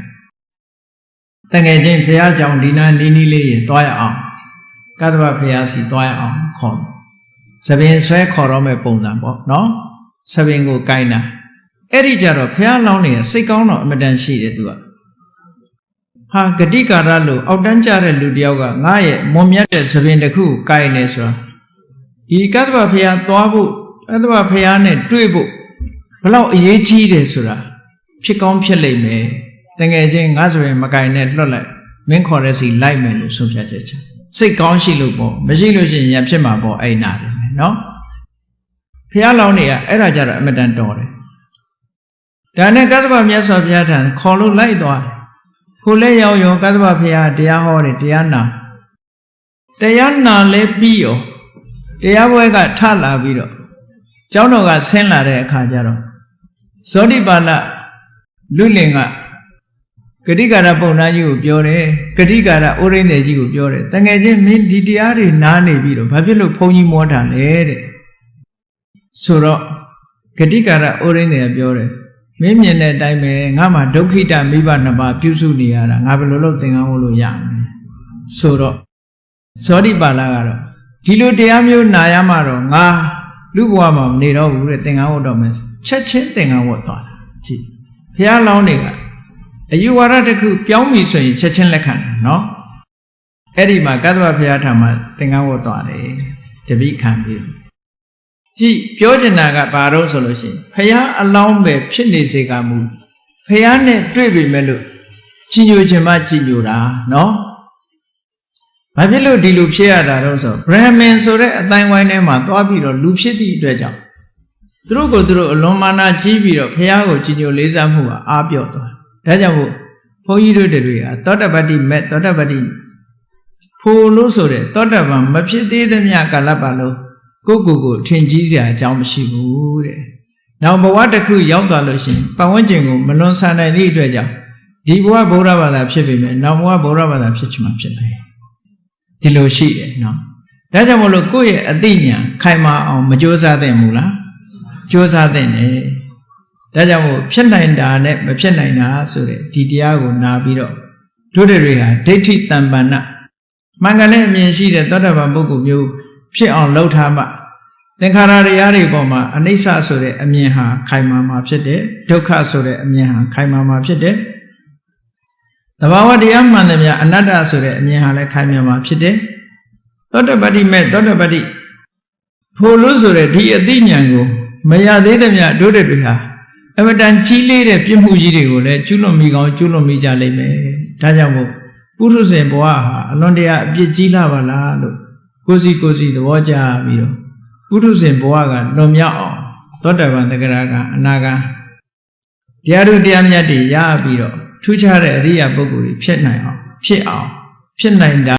တကယ်ချင်းဖះเจ้าဒီနာနီးနီးလေးရင်သွားရအောင်ကတ္တဗဖះစီသွားရအောင်ခေါ်သပင်ဆွဲခေါ်တော့မယ်ပုံစံပေါ့နော်သပင်ကိုကြိုင်တာအဲ့ဒီကြတော့ဖះလောင်းနေစိတ်ကောင်းတော့အမတန်ရှိတယ်သူကဟာဂတိကာရလို့အောက်တန်းကြတဲ့လူတယောက်ကငါရဲ့မွန်မြတ်တဲ့သပင်တစ်ခုကိုကြိုင်နေဆိုတာဒီကတ္တဗဖះသွားဖို့ကတ္တဗဖះနဲ့တွေ့ဖို့ဘလောက်အရေးကြီးတယ်ဆိုတာဖြစ်ကောင်းဖြစ်လိမ့်မယ်တကယ်ချင်းငါဆိုရင်မကြိုင်နဲ့လွတ်လိုက်မင်းခေါ်တဲ့စီလိုက်မယ်လို့ဆုံးဖြတ်ချက်ချစိတ်ကောင်းရှိလို့ပေါ့မရှိလို့ရှိရင်ရဖြစ်မှာပေါ့အဲ့နာတယ်နော်ဖះလောင်းနေကအဲ့ဒါကြတော့အမတန်တော်တယ်ဒါနဲ့ကတ္တဗမြတ်စွာဘုရားထံခေါ်လို့လိုက်သွားတယ်ကိုလည်းရောက်ရောကတ္တဗဖះတရားဟောတယ်တရားနာလဲပြီးရောတရားပွဲကထလာပြီးတော့ကျောင်းတော်ကဆင်းလာတဲ့အခါကျတော့ဇောတိပါဠလူလင်ကဂတိကာရပုံနာကြီးကိုပြောတယ်ဂတိကာရအိုရင်းတယ်ကြီးကိုပြောတယ်တကယ်ချင်းမင်းဒီတရားတွေနားနေပြီးတော့ဘာဖြစ်လို့ဘုန်းကြီးမောတာလဲတဲ့ဆိုတော့ဂတိကာရအိုရင်းတယ်ပြောတယ်မင်းမြင်တဲ့အတိုင်းပဲငါမှဒုက္ခိတမိဘနှစ်ပါးပြုစုနေရတာငါဘယ်လိုလုပ်သင်္ကန်းဝတ်လို့ရမလဲဆိုတော့ဇောတိပါဠကတော့ဒီလိုတရားမျိုးနာရမှတော့ငါလူဘဝမှာမနေတော့ဘူးတဲ့သင်္ကန်းဝတ်တော့မယ်ချက်ချင်းသင်္ကန်းဝတ်သွားတာကြည့်ဘုရားလောင်းတွေကအယူဝါဒတစ်ခုပြောင်းပြီဆိုရင်ချက်ချင်းလက်ခံတယ်နော်အဲ့ဒီမှာကတ္တဗဘုရားထံမှာသင်္ကန်းဝတ်သွားတယ်တပိခံပြီးကြည့်ပြောချင်တာကဘာလို့ဆိုလို့ရှိရင်ဘုရားအလောင်းပဲဖြစ်နေစေကမူဘုရားနဲ့တွေ့ပြီမဲ့လို့ကြီးညိုခြင်းမှကြီးညိုတာနော်ဘာဖြစ်လို့ဒီလိုဖြစ်ရတာတော့ဆိုဗြဟ္မင်ဆိုတဲ့အတိုင်းဝိုင်းထဲမှာသွားပြီးတော့လူဖြစ်သည့်အတွက်ကြောင့်သူတို့ကိုသူတို့အလွန်မာနကြီးပြီးတော့ဘုရားကိုကြီးညိုလေးစားမှုကအားပြော့သွားဒါကြောင့်မို့ဘုန်းကြီးတို့တွေကသောတပတ္တိမဲ့သောတပတ္တိဖိုလလို့ဆိုတဲ့သောတပန်မဖြစ်သေးသမျှကာလပတ်လုံးကိုထင်ကြီးစရာအကြောင်းမရှိဘူးတဲ့။နောက်ဘဝတစ်ခုရောက်သွားလို့ရှိရင်ပတ်ဝန်းကျင်ကိုမလွန်ဆန်နိုင်သည့်အတွက်ကြောင့်ဒီဘဝဗုဒ္ဓဘာသာဖြစ်ပေမဲ့နောက်ဘဝဗုဒ္ဓဘာသာဖြစ်ချင်မှဖြစ်မယ်။ဒီလိုရှိတယ်နော်။ဒါကြောင့်မို့လို့ကိုယ့်ရဲ့အသိဉာဏ်ခိုင်မာအောင်မကြိုးစားသင့်ဘူးလား။ကြိုးစားသင့်တယ်။ဒါကြောင့်မို့ဖြစ်နိုင်တာနဲ့မဖြစ်နိုင်တာဆိုတဲ့ဒီတရားကိုနာပြီးတော့တို့တွေဟာဒိဋ္ဌိတမ္ပန္နမှန်ကန်တဲ့အမြင်ရှိတဲ့သောတာပန်ပုဂ္ဂိုလ်မျိုးဖြစ်အောင်လှုပ်ထားမှသင်္ခါရတရားတွေပေါ်မှာအနိစ္စဆိုတဲ့အမြင်ဟာခိုင်မာမှာဖြစ်တယ်ဒုက္ခဆိုတဲ့အမြင်ဟာခိုင်မာမှာဖြစ်တယ်သဘာဝတရားမှန်တယ်များအနတ္တဆိုတဲ့အမြင်ဟာလည်းခိုင်မာမှာဖြစ်တယ်သောတပတ္တိမဲ့သောတပတ္တိဖိုလဆိုတဲ့ဒီအသိဉာဏ်ကိုမရသေးသမျှတို့တွေဟာအမတန်ကြီးလေးတဲ့ပြစ်မှုကြီးတွေကိုလည်းကျွလွန်မိကောင်းကျွလွန်မိကြလိမ့်မယ်ဒါကြောင့်မို့ပုထုဇဉ်ဘဝဟာအလွန်တရာအပြစ်ကြီးလာပါလားလို့ကိုယ်စီသဘောကျပြီးတော့ပုထုဇဉ်ဘဝကလွန်မြောက်အောင်သောတာပန်သဂရကအနာဂံတရားတို့တရားမြတ်တွေရပြီးတော့ထူးခြားတဲ့အရိယာပုဂ္ဂိုလ်တွေဖြစ်နိုင်အောင်ဖြစ်နိုင်တာ